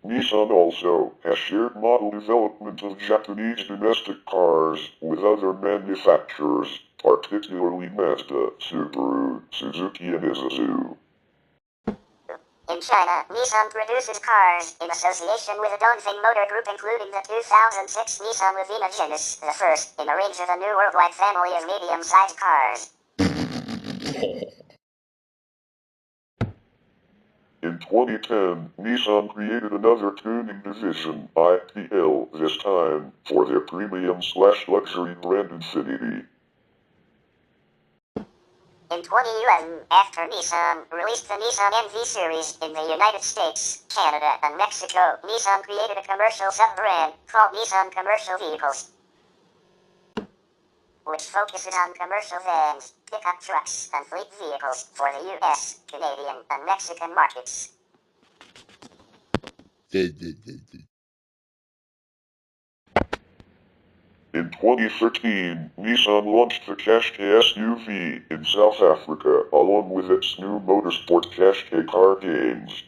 Nissan also has shared model development of Japanese domestic cars with other manufacturers, particularly Mazda, Subaru, Suzuki, and Isuzu. In China, Nissan produces cars in association with the Dongfeng Motor Group, including the 2006 Nissan Livina Genus, the first in a range of a new worldwide family of medium-sized cars. In 2010, Nissan created another tuning division, IPL, this time for their premium/luxury brand Infiniti. In 2011, after Nissan released the Nissan NV series in the United States, Canada, and Mexico, Nissan created a commercial sub-brand called Nissan Commercial Vehicles, which focuses on commercial vans, pickup trucks, and fleet vehicles for the US, Canadian, and Mexican markets. In 2013, Nissan launched the Qashqai SUV in South Africa, along with its new motorsport Qashqai car games.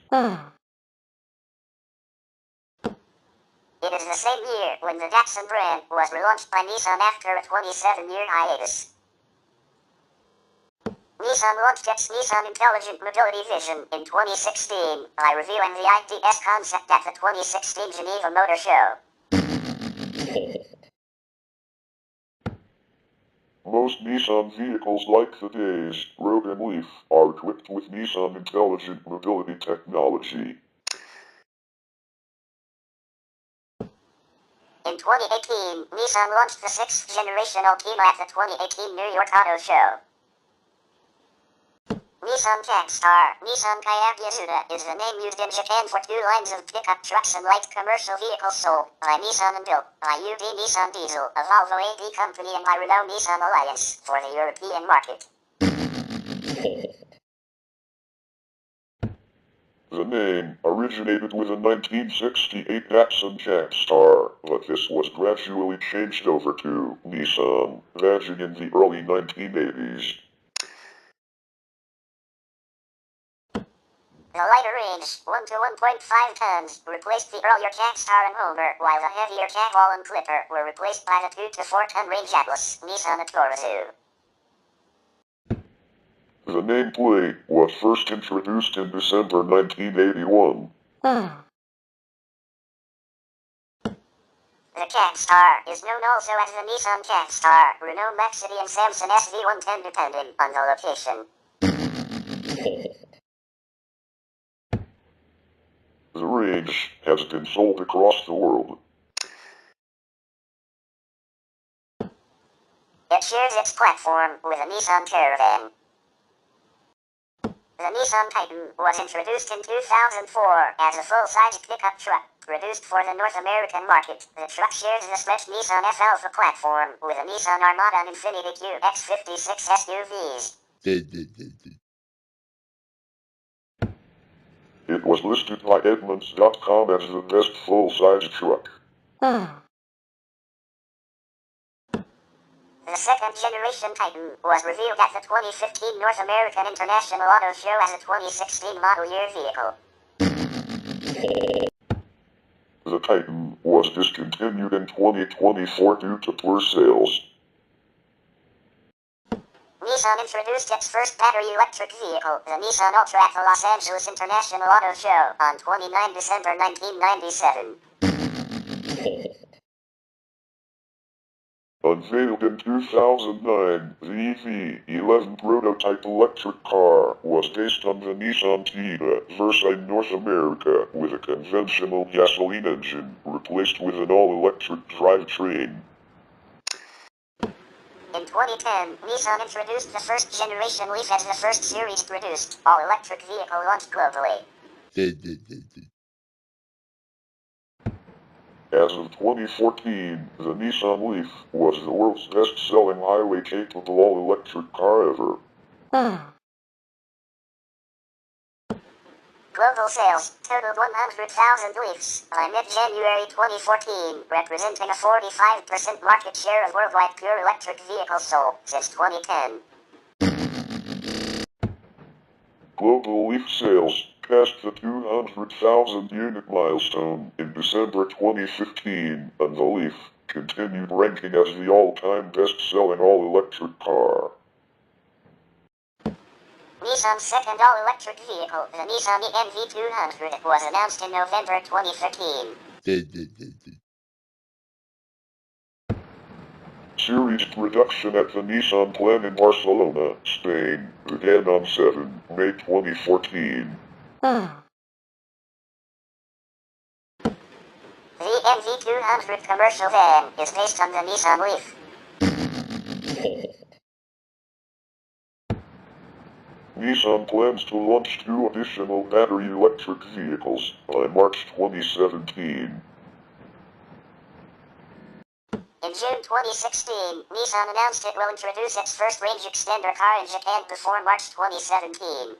It is the same year when the Datsun brand was relaunched by Nissan after a 27-year hiatus. Nissan launched its Nissan Intelligent Mobility Vision in 2016 by revealing the IDS concept at the 2016 Geneva Motor Show. Most Nissan vehicles like the Days, Rogue, and Leaf are equipped with Nissan Intelligent Mobility technology. In 2018, Nissan launched the 6th generation Altima at the 2018 New York Auto Show. Nissan Cagstar, Nissan Kanagawa is the name used in Japan for two lines of pickup trucks and light commercial vehicles sold by Nissan and built by UD Nissan Diesel, a Volvo AD company, and by Renault Nissan Alliance for the European market. The name originated with a 1968 Datsun Cagstar, but this was gradually changed over to Nissan, badging in the early 1980s. The lighter range, 1 to 1.5 tons, replaced the earlier Cagstar and Homer, while the heavier Cagwall and Clipper were replaced by the 2 to 4 ton range Atlas, Nissan and Torizu. The nameplate was first introduced in December 1981. The Cagstar is known also as the Nissan Cagstar, Renault Maxity, and Samsung SV110 depending on the location. The range has been sold across the world. It shares its platform with a Nissan Caravan. The Nissan Titan was introduced in 2004 as a full-size pickup truck, produced for the North American market. The truck shares the stretched Nissan F-Alpha platform with a Nissan Armada and Infiniti QX56 SUVs. It was listed by Edmunds.com as the best full-size truck. The second generation Titan was revealed at the 2015 North American International Auto Show as a 2016 model year vehicle. The Titan was discontinued in 2024 due to poor sales. Nissan introduced its first battery electric vehicle, the Nissan Ultra, at the Los Angeles International Auto Show on 29 December 1997. Unveiled in 2009, the EV11 prototype electric car was based on the Nissan Tiida Versa in North America with a conventional gasoline engine replaced with an all-electric drivetrain. In 2010, Nissan introduced the first generation Leaf as the first series-produced all-electric vehicle launched globally. As of 2014, the Nissan Leaf was the world's best-selling highway-capable all-electric car ever. Global sales totaled 100,000 Leafs by mid-January 2014, representing a 45% market share of worldwide pure electric vehicles sold since 2010. Global Leaf sales passed the 200,000 unit milestone in December 2015, and the Leaf continued ranking as the all-time best-selling all-electric car. Nissan's second all-electric vehicle, the Nissan NV200, was announced in November 2015. Series production at the Nissan plant in Barcelona, Spain, began on 7 May 2014. The NV200 commercial van is based on the Nissan Leaf. Nissan plans to launch 2 additional battery electric vehicles by March 2017. In June 2016, Nissan announced it will introduce its first range extender car in Japan before March 2017.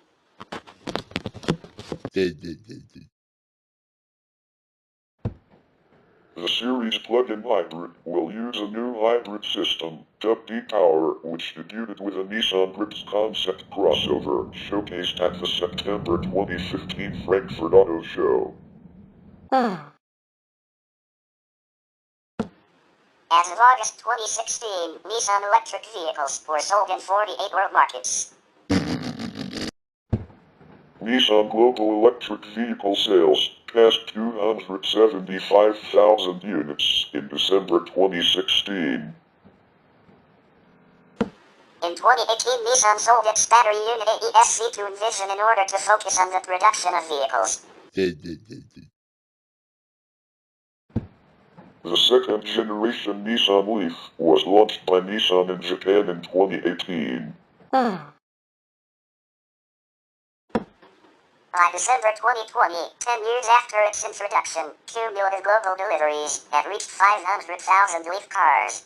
The series plug-in hybrid will use a new hybrid system, dubbed e-Power, which debuted with a Nissan Group's concept crossover, showcased at the September 2015 Frankfurt Auto Show. As of August 2016, Nissan electric vehicles were sold in 48 world markets. Nissan global electric vehicle sales passed 275,000 units in December 2016. In 2018, Nissan sold its battery unit AESC to Envision in order to focus on the production of vehicles. The second generation Nissan Leaf was launched by Nissan in Japan in 2018. By December 2020, 10 years after its introduction, cumulative global deliveries had reached 500,000 Leaf cars.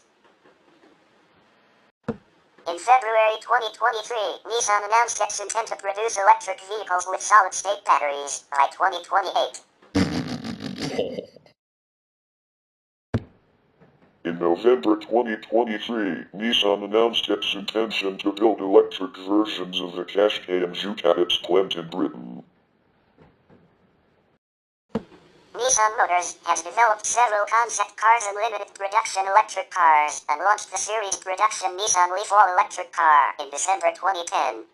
In February 2023, Nissan announced its intent to produce electric vehicles with solid-state batteries by 2028. In November 2023, Nissan announced its intention to build electric versions of the Qashqai and Juke at its plant in Britain. Nissan Motors has developed several concept cars and limited production electric cars, and launched the series production Nissan Leaf all-electric car in December 2010.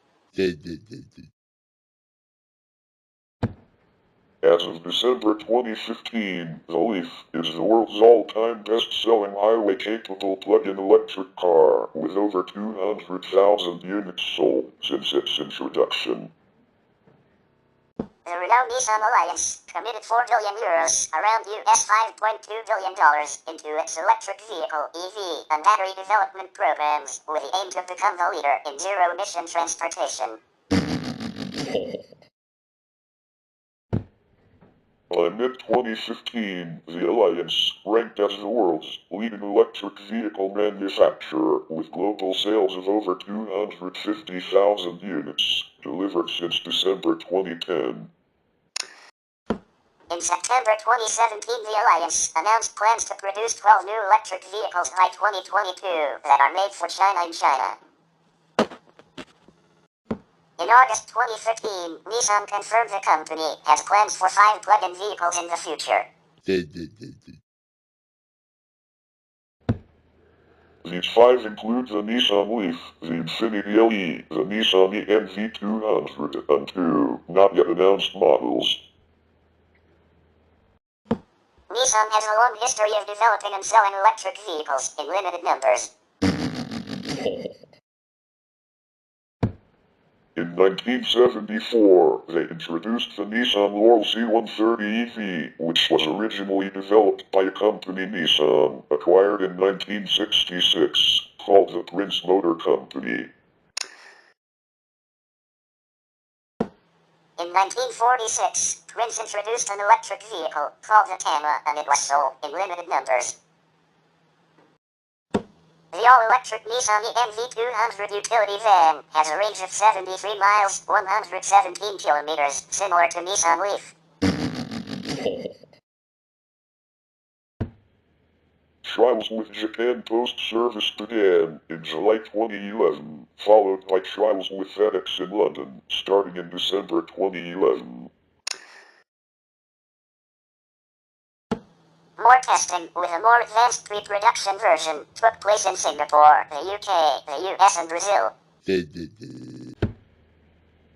As of December 2015, the Leaf is the world's all-time best-selling highway-capable plug-in electric car, with over 200,000 units sold since its introduction. The Renault-Nissan Alliance committed €4 billion, around $5.2 billion, into its electric vehicle, EV, and battery development programs, with the aim to become the leader in zero-emission transportation. By mid-2015, the Alliance ranked as the world's leading electric vehicle manufacturer, with global sales of over 250,000 units, delivered since December 2010. In September 2017, the Alliance announced plans to produce 12 new electric vehicles by 2022 that are made for China in China. In August 2015, Nissan confirmed the company has plans for 5 plug-in vehicles in the future. These 5 include the Nissan Leaf, the Infiniti LE, the Nissan NV200, and 2 not yet announced models. Nissan has a long history of developing and selling electric vehicles in limited numbers. In 1974, they introduced the Nissan Laurel C130 EV, which was originally developed by a company Nissan, acquired in 1966, called the Prince Motor Company. In 1946, Prince introduced an electric vehicle called the Tama, and it was sold in limited numbers. The all-electric Nissan NV200 utility van has a range of 73 miles, 117 kilometers, similar to Nissan Leaf. Trials with Japan Post Service began in July 2011, followed by trials with FedEx in London, starting in December 2011. More testing with a more advanced pre-production version took place in Singapore, the UK, the US and Brazil.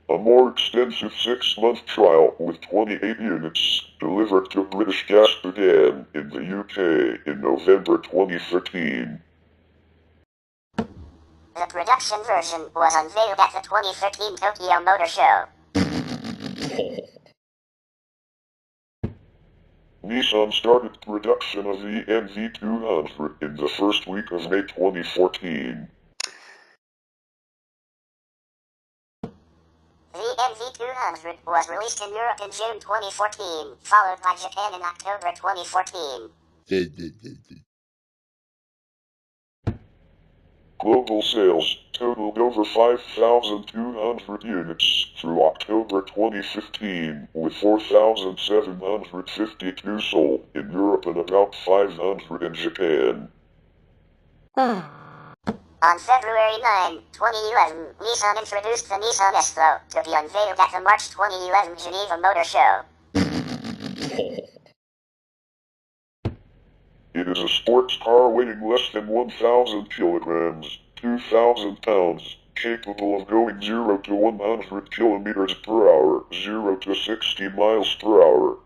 A more extensive 6-month trial with 28 units delivered to British Gas began in the UK in November 2013. The production version was unveiled at the 2013 Tokyo Motor Show. Nissan started production of the NV200 in the first week of May 2014. The NV200 was released in Europe in June 2014, followed by Japan in October 2014. Global sales totaled over 5,200 units through October 2015, with 4,752 sold in Europe and about 500 in Japan. On February 9, 2011, Nissan introduced the Nissan S-Flow to be unveiled at the March 2011 Geneva Motor Show. It is a sports car weighing less than 1,000 kilograms, 2,000 pounds, capable of going 0 to 100 kilometers per hour, 0 to 60 miles per hour,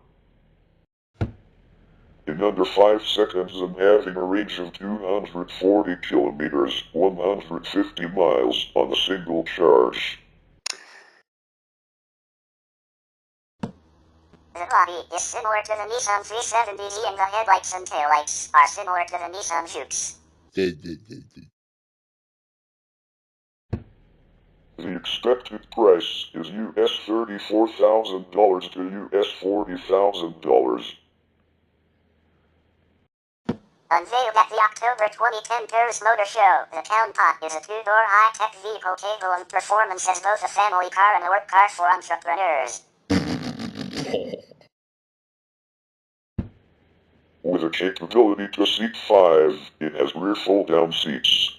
in under 5 seconds and having a range of 240 kilometers, 150 miles on a single charge. The body is similar to the Nissan 370Z and the headlights and taillights are similar to the Nissan Jukes. The expected price is US $34,000 to US $40,000. Unveiled at the October 2010 Paris Motor Show, the Town Pot is a two-door high-tech vehicle capable of performance as both a family car and a work car for entrepreneurs. With a capability to seat 5, it has rear fold-down seats.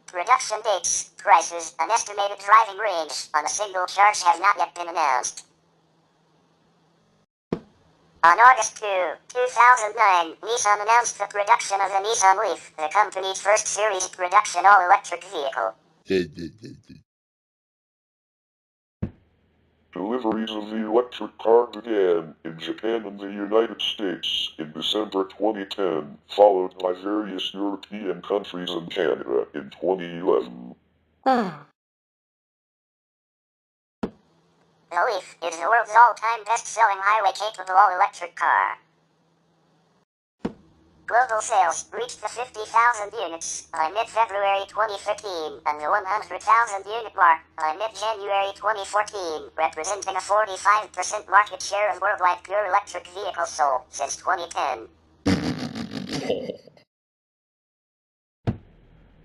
Production dates, prices, and estimated driving range on a single charge have not yet been announced. On August 2, 2009, Nissan announced the production of the Nissan Leaf, the company's first series production all-electric vehicle. Deliveries of the electric car began in Japan and the United States in December 2010, followed by various European countries and Canada in 2011. The Leaf is the world's all-time best-selling highway-capable all-electric car. Global sales reached the 50,000 units by mid-February 2015 and the 100,000 unit mark by mid-January 2014, representing a 45% market share of worldwide pure electric vehicles sold since 2010.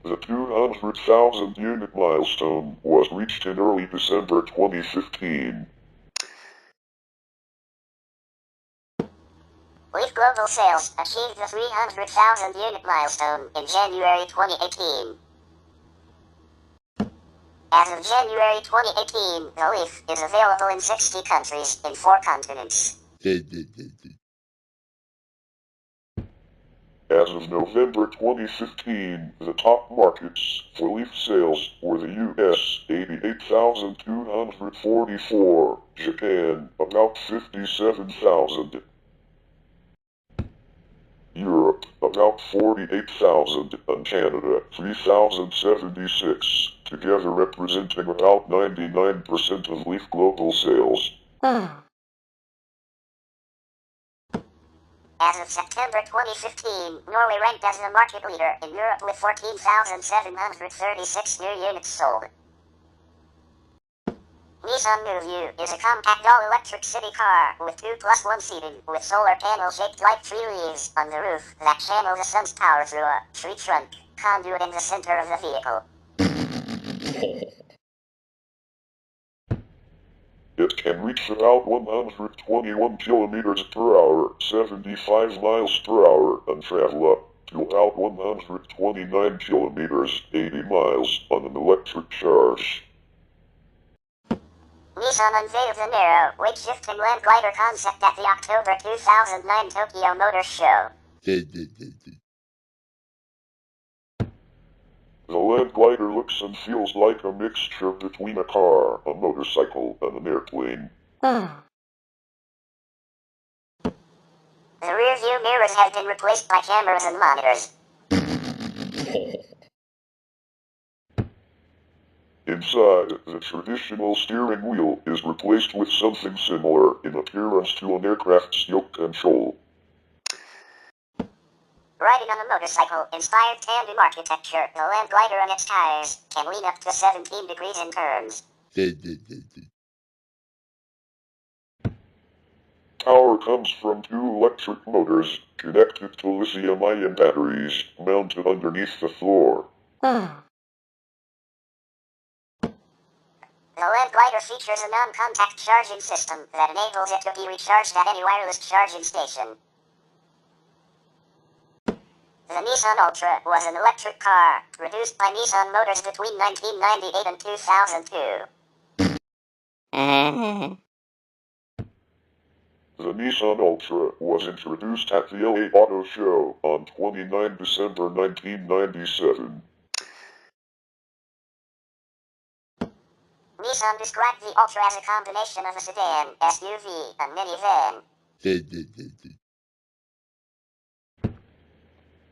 The 200,000 unit milestone was reached in early December 2015. Leaf global sales achieved the 300,000 unit milestone in January 2018. As of January 2018, the Leaf is available in 60 countries in 4 continents. As of November 2015, the top markets for Leaf sales were the US, 88,244, Japan, about 57,000, Europe, about 48,000, and Canada, 3,076, together representing about 99% of Leaf global sales. As of September 2015, Norway ranked as the market leader in Europe with 14,736 new units sold. Nissan Group is a compact all-electric city car with 2+1 seating with solar panels shaped like tree leaves on the roof that channel the sun's power through a tree trunk conduit in the center of the vehicle. It can reach about 121 kilometers per hour, 75 miles per hour, and travel up to about 129 kilometers, 80 miles, on an electric charge. Nissan unveiled the narrow, weight-shifting land glider concept at the October 2009 Tokyo Motor Show. The land glider looks and feels like a mixture between a car, a motorcycle, and an airplane. The rear-view mirrors have been replaced by cameras and monitors. Inside, the traditional steering wheel is replaced with something similar in appearance to an aircraft's yoke control. Riding on a motorcycle-inspired tandem architecture, the land glider and its tires can lean up to 17 degrees in turns. Power comes from two electric motors connected to lithium-ion batteries mounted underneath the floor. The land glider features a non-contact charging system that enables it to be recharged at any wireless charging station. The Nissan Ultra was an electric car produced by Nissan Motors between 1998 and 2002. The Nissan Ultra was introduced at the LA Auto Show on 29 December 1997. Nissan described the Ultra as a combination of a sedan, SUV, and minivan.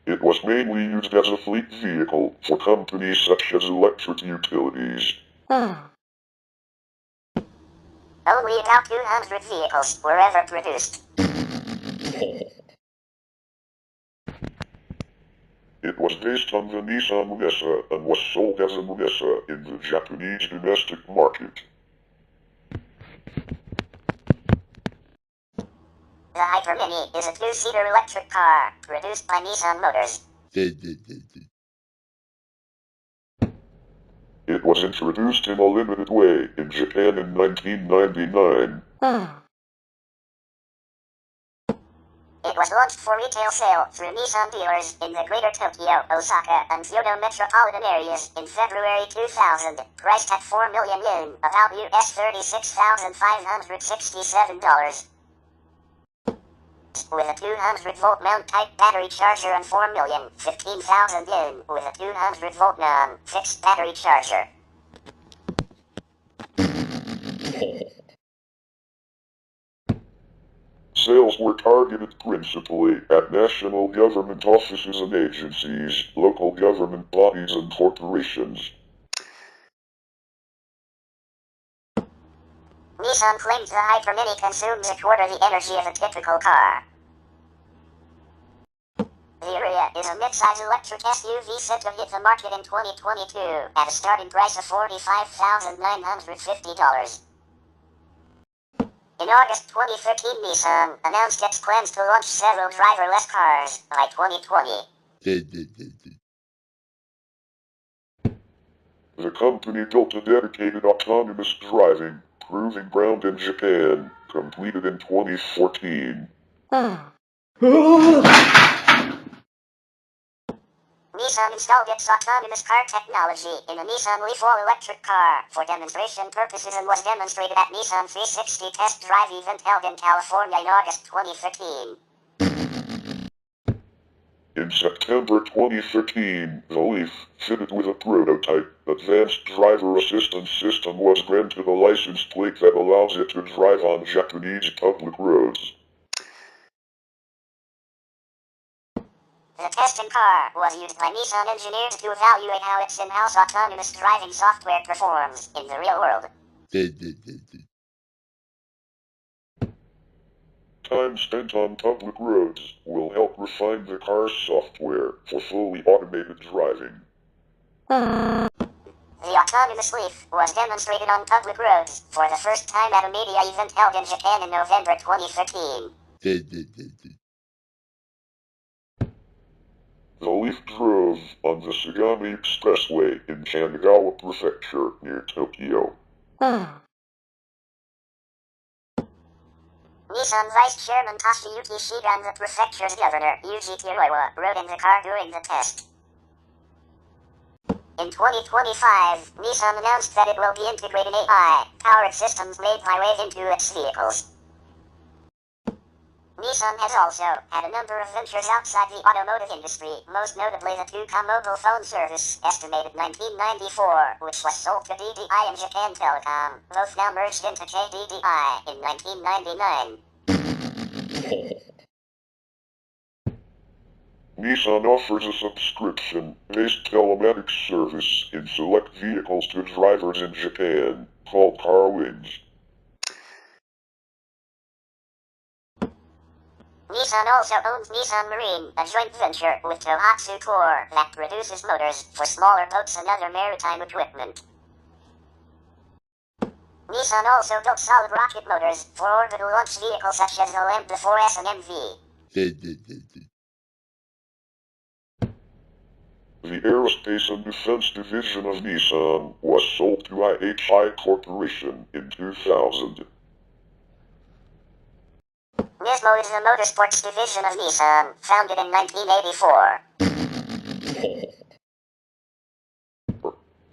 It was mainly used as a fleet vehicle for companies such as electric utilities. Only about 200 vehicles were ever produced. It was based on the Nissan Mesa and was sold as a Mesa in the Japanese domestic market. The Hyper Mini is a two-seater electric car produced by Nissan Motors. It was introduced in a limited way in Japan in 1999. It was launched for retail sale through Nissan dealers in the Greater Tokyo, Osaka, and Kyoto metropolitan areas in February 2000, priced at 4 million yen, about US $36,567. With a 200-volt mount-type battery charger and 4,015,000 yen with a 200-volt non-fixed battery charger. Sales were targeted principally at national government offices and agencies, local government bodies and corporations. Nissan claims the Hyper Mini consumes a quarter the energy of a typical car. The Ariya is a mid-size electric SUV set to hit the market in 2022 at a starting price of $45,950. In August 2013, Nissan announced its plans to launch several driverless cars by 2020. The company built a dedicated autonomous driving proving ground in Japan, completed in 2014. Nissan installed its autonomous car technology in a Nissan Leaf all-electric car for demonstration purposes and was demonstrated at Nissan 360 test drive event held in California in August 2013. In September 2013, the Leaf, fitted with a prototype, advanced driver assistance system was granted a license plate that allows it to drive on Japanese public roads. The testing car was used by Nissan engineers to evaluate how its in-house autonomous driving software performs in the real world. Time spent on public roads will help refine the car's software for fully automated driving. The autonomous Leaf was demonstrated on public roads for the first time at a media event held in Japan in November 2015. The Leaf drove on the Sagami Expressway in Kanagawa Prefecture near Tokyo. Nissan Vice Chairman Toshiyuki Shiga and the prefecture's governor, Yuji Kiroiwa, rode in the car during the test. In 2025, Nissan announced that it will be integrating AI-powered systems made highway into its vehicles. Nissan has also had a number of ventures outside the automotive industry, most notably the Tuca mobile phone service, estimated 1994, which was sold to DDI and Japan Telecom, both now merged into KDDI in 1999. Nissan offers a subscription-based telematics service in select vehicles to drivers in Japan, called CarWings. Nissan also owns Nissan Marine, a joint venture with Tohatsu Core that produces motors for smaller boats and other maritime equipment. Nissan also built solid rocket motors for orbital launch vehicles such as the Lambda 4S and MV. The Aerospace and Defense Division of Nissan was sold to IHI Corporation in 2000. Nismo is the motorsports division of Nissan, founded in 1984.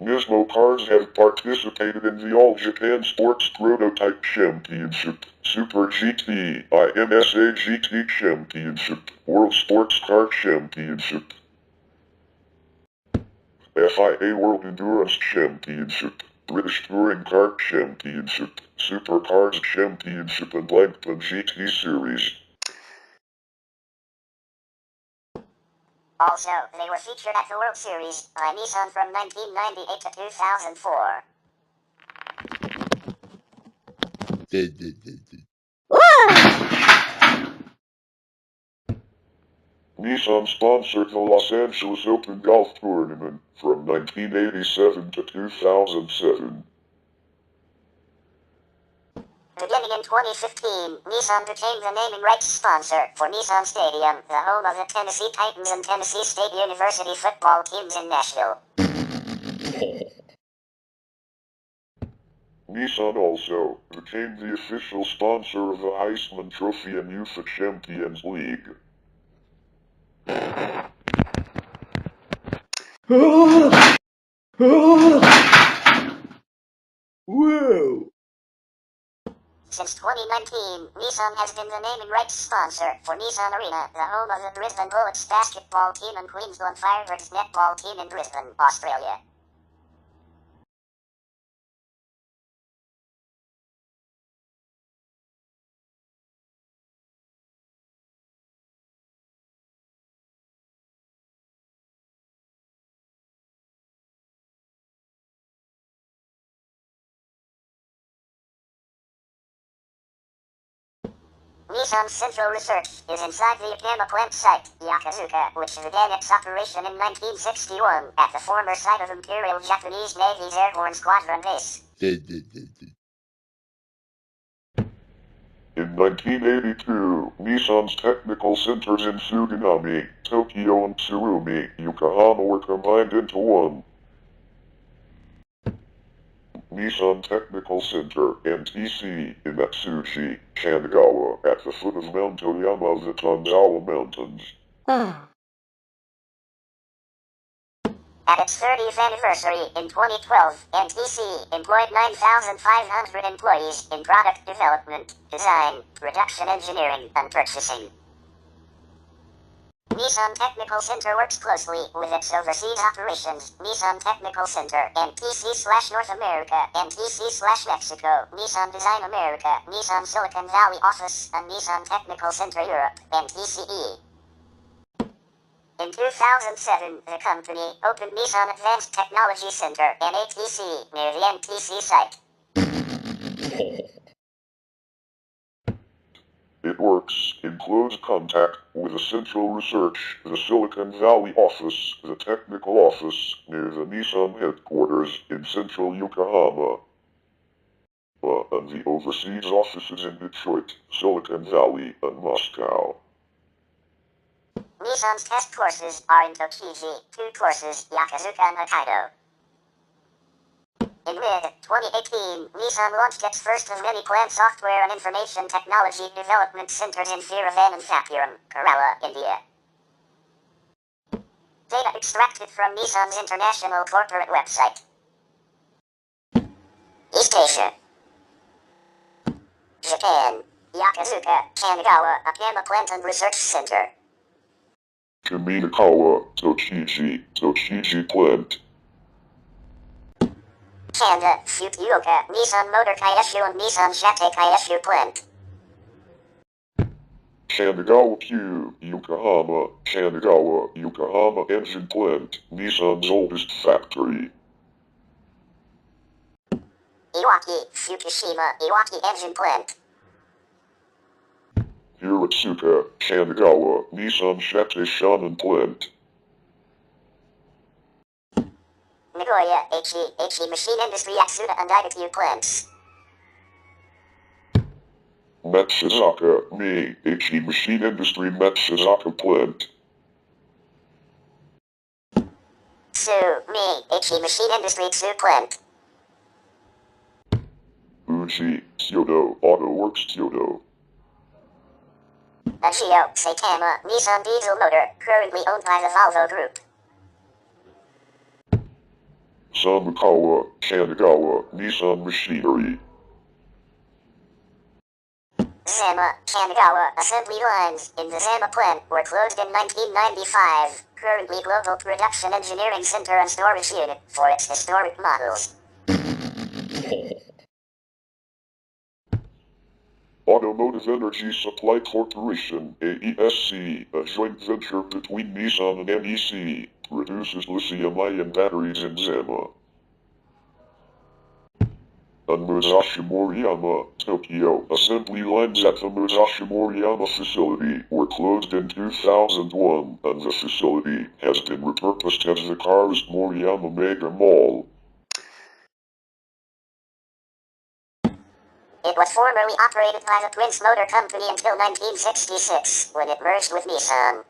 Nismo cars have participated in the All-Japan Sports Prototype Championship, Super GT, IMSA GT Championship, World Sports Car Championship, FIA World Endurance Championship, British Touring Car Championship, Supercars Championship and Langton GT Series. Also, they were featured at the World Series by Nissan from 1998 to 2004. Nissan sponsored the Los Angeles Open Golf Tournament from 1987 to 2007. Beginning in 2015, Nissan became the naming rights sponsor for Nissan Stadium, the home of the Tennessee Titans and Tennessee State University football teams in Nashville. Nissan also became the official sponsor of the Heisman Trophy and UEFA Champions League. Whoa! Since 2019, Nissan has been the naming rights sponsor for Nissan Arena, the home of the Brisbane Bullets basketball team and Queensland Firebirds netball team in Brisbane, Australia. Nissan Central Research is inside the Yokohama plant site, Yokozuka, which began its operation in 1961 at the former site of Imperial Japanese Navy's Airborne Squadron Base. In 1982, Nissan's technical centers in Suginami, Tokyo and Tsurumi, Yokohama were combined into one. Nissan Technical Center, NTC, in Atsushi, Kanagawa, at the foot of Mount Oyama of the Kanagawa Mountains. At its 30th anniversary in 2012, NTC employed 9,500 employees in product development, design, production engineering, and purchasing. Nissan Technical Center works closely with its overseas operations, Nissan Technical Center, NTC/North America, NTC/Mexico, Nissan Design America, Nissan Silicon Valley Office, and Nissan Technical Center Europe, NTCE. In 2007, the company opened Nissan Advanced Technology Center, NATC, near the NTC site. It works in close contact with the Central Research, the Silicon Valley office, the Technical office, near the Nissan headquarters in central Yokohama, and the overseas offices in Detroit, Silicon Valley, and Moscow. Nissan's test courses are in Tokiji, 2 courses, Yokozuka and Hokkaido. In mid-2018, Nissan launched its first of many planned software and information technology development centers in Thiravan and Thappuram, Kerala, India. Data extracted from Nissan's international corporate website. East Asia. Japan. Yokosuka, Kanagawa, Akama Plant and Research Center. Kanagawa, Tochigi Plant. Canada, Fukuoka, Nissan Motor Kyushu and Nissan Shate Kyushu Plant. Kanagawa Q, Yokohama, Yokohama Engine Plant, Nissan's oldest factory. Iwaki, Fukushima, Iwaki Engine Plant. Hiratsuka, Kanagawa, Nissan Shate Shonan Plant. Nagoya, HE Machine Industry Atsuta and Idakyu Plants. Matsuzaka, Me, HE Machine Industry Matsuzaka Plant. Tsu, Me, HE Machine Industry Tsu Plant. Uji, Kyoto, Auto Works Kyoto. Ashio, Saitama, Nissan Diesel Motor, currently owned by the Volvo Group. Samukawa, Kanagawa, Nissan Machinery. Zama, Kanagawa assembly lines in the Zama plant were closed in 1995, currently global production engineering center and storage unit for its historic models. Automotive Energy Supply Corporation, AESC, a joint venture between Nissan and NEC, produces lithium-ion batteries in Zama. And Musashi Moriyama, Tokyo, assembly lines at the Musashi Moriyama facility were closed in 2001, and the facility has been repurposed as the Karst Moriyama Mega Mall. It was formerly operated by the Prince Motor Company until 1966, when it merged with Nissan.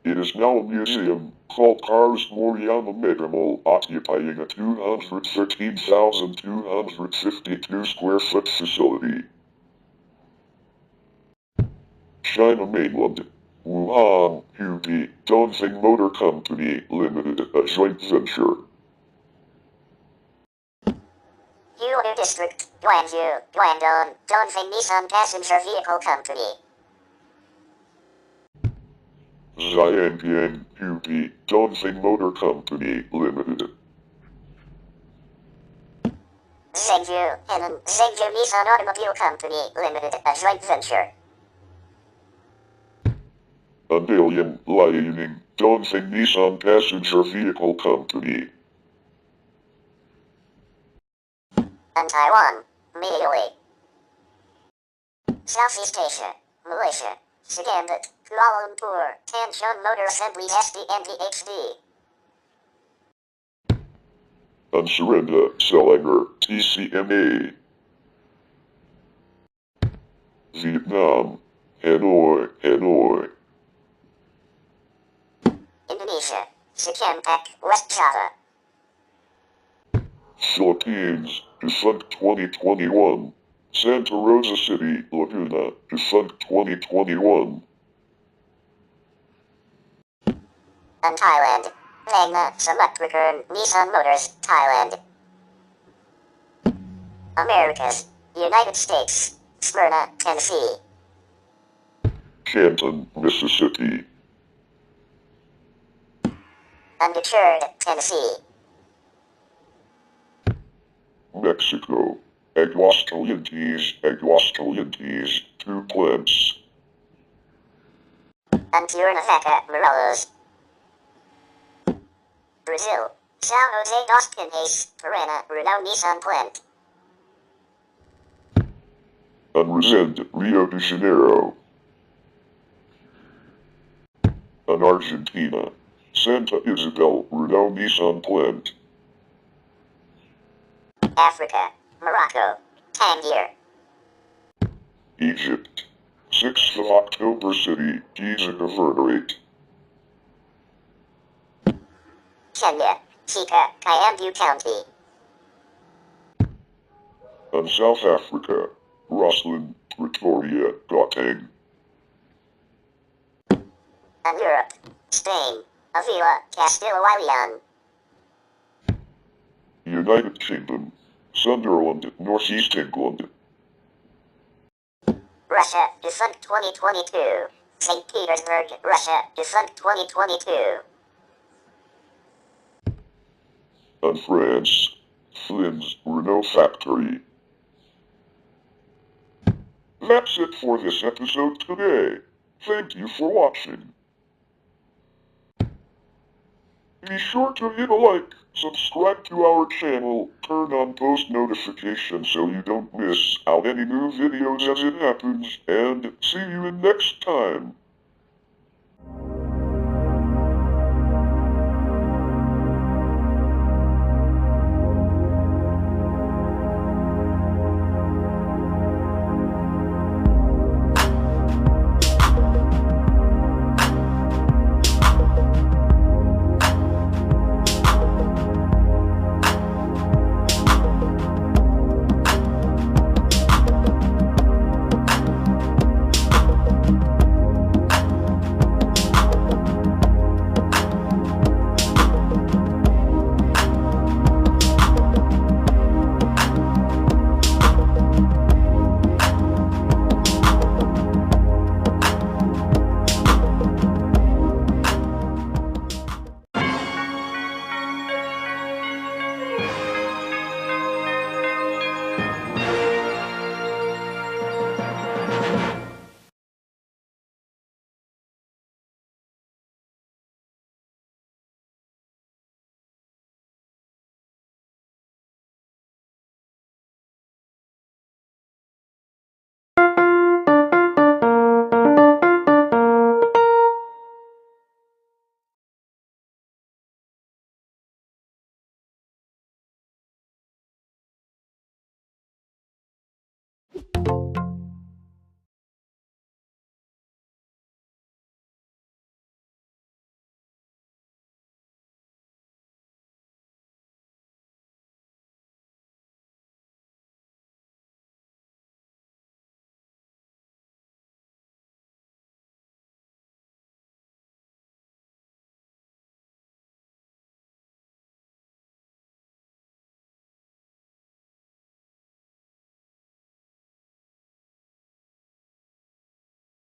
It is now a museum, called Karst Moriyama Mega Mall, occupying a 213,252 square foot facility. China Mainland. Wuhan, Hubei, Dongfeng Motor Company, Limited, a joint venture. Yulu District, Guangzhou, Guangdong, Dongfeng Nissan Passenger Vehicle Company. Zaibatsu, Hubei, Dongfeng Motor Company, Limited. Zhengzhou, Henan, Zhengzhou Nissan Automobile Company, Limited, a joint venture. Andalian, Liaoning, Dongfeng Nissan Passenger Vehicle Company. And Taiwan, Meili. Southeast Asia, Malaysia, Sugambit, Kuala Lumpur, Tanchong Motor Assembly SDNPHD. And Surrender, Selangor, TCMA. Vietnam, Hanoi. Indonesia, Sikampek, West Java. Philippines, defunct 2021. Santa Rosa City, Laguna, defunct 2021. And Thailand, Magna Samukrakurn, Nissan Motors, Thailand. Americas, United States, Smyrna, Tennessee. Canton, Mississippi. Undeterred, Tennessee. Mexico. Aguascalientes, 2 plants. And Cuernavaca, Morelos. Brazil, São José dos Pinhais, Paraná, Renault Nissan Plant. And Resende, Rio de Janeiro. And Argentina. Santa Isabel, Renault Nissan Plant. Africa, Morocco, Tangier. Egypt. 6th of October City, Giza Governorate. Kenya, Chika, Kiambu County. And South Africa. Roslyn, Pretoria, Gauteng. and Europe. Spain, Avila, Castilla y Leon. United Kingdom, Sunderland, Northeast England. Russia, defunct 2022. St. Petersburg, Russia, defunct 2022. And France, Flynn's Renault factory. That's it for this episode today. Thank you for watching. Be sure to hit a like, subscribe to our channel, turn on post notifications so you don't miss out any new videos as it happens, and see you in next time.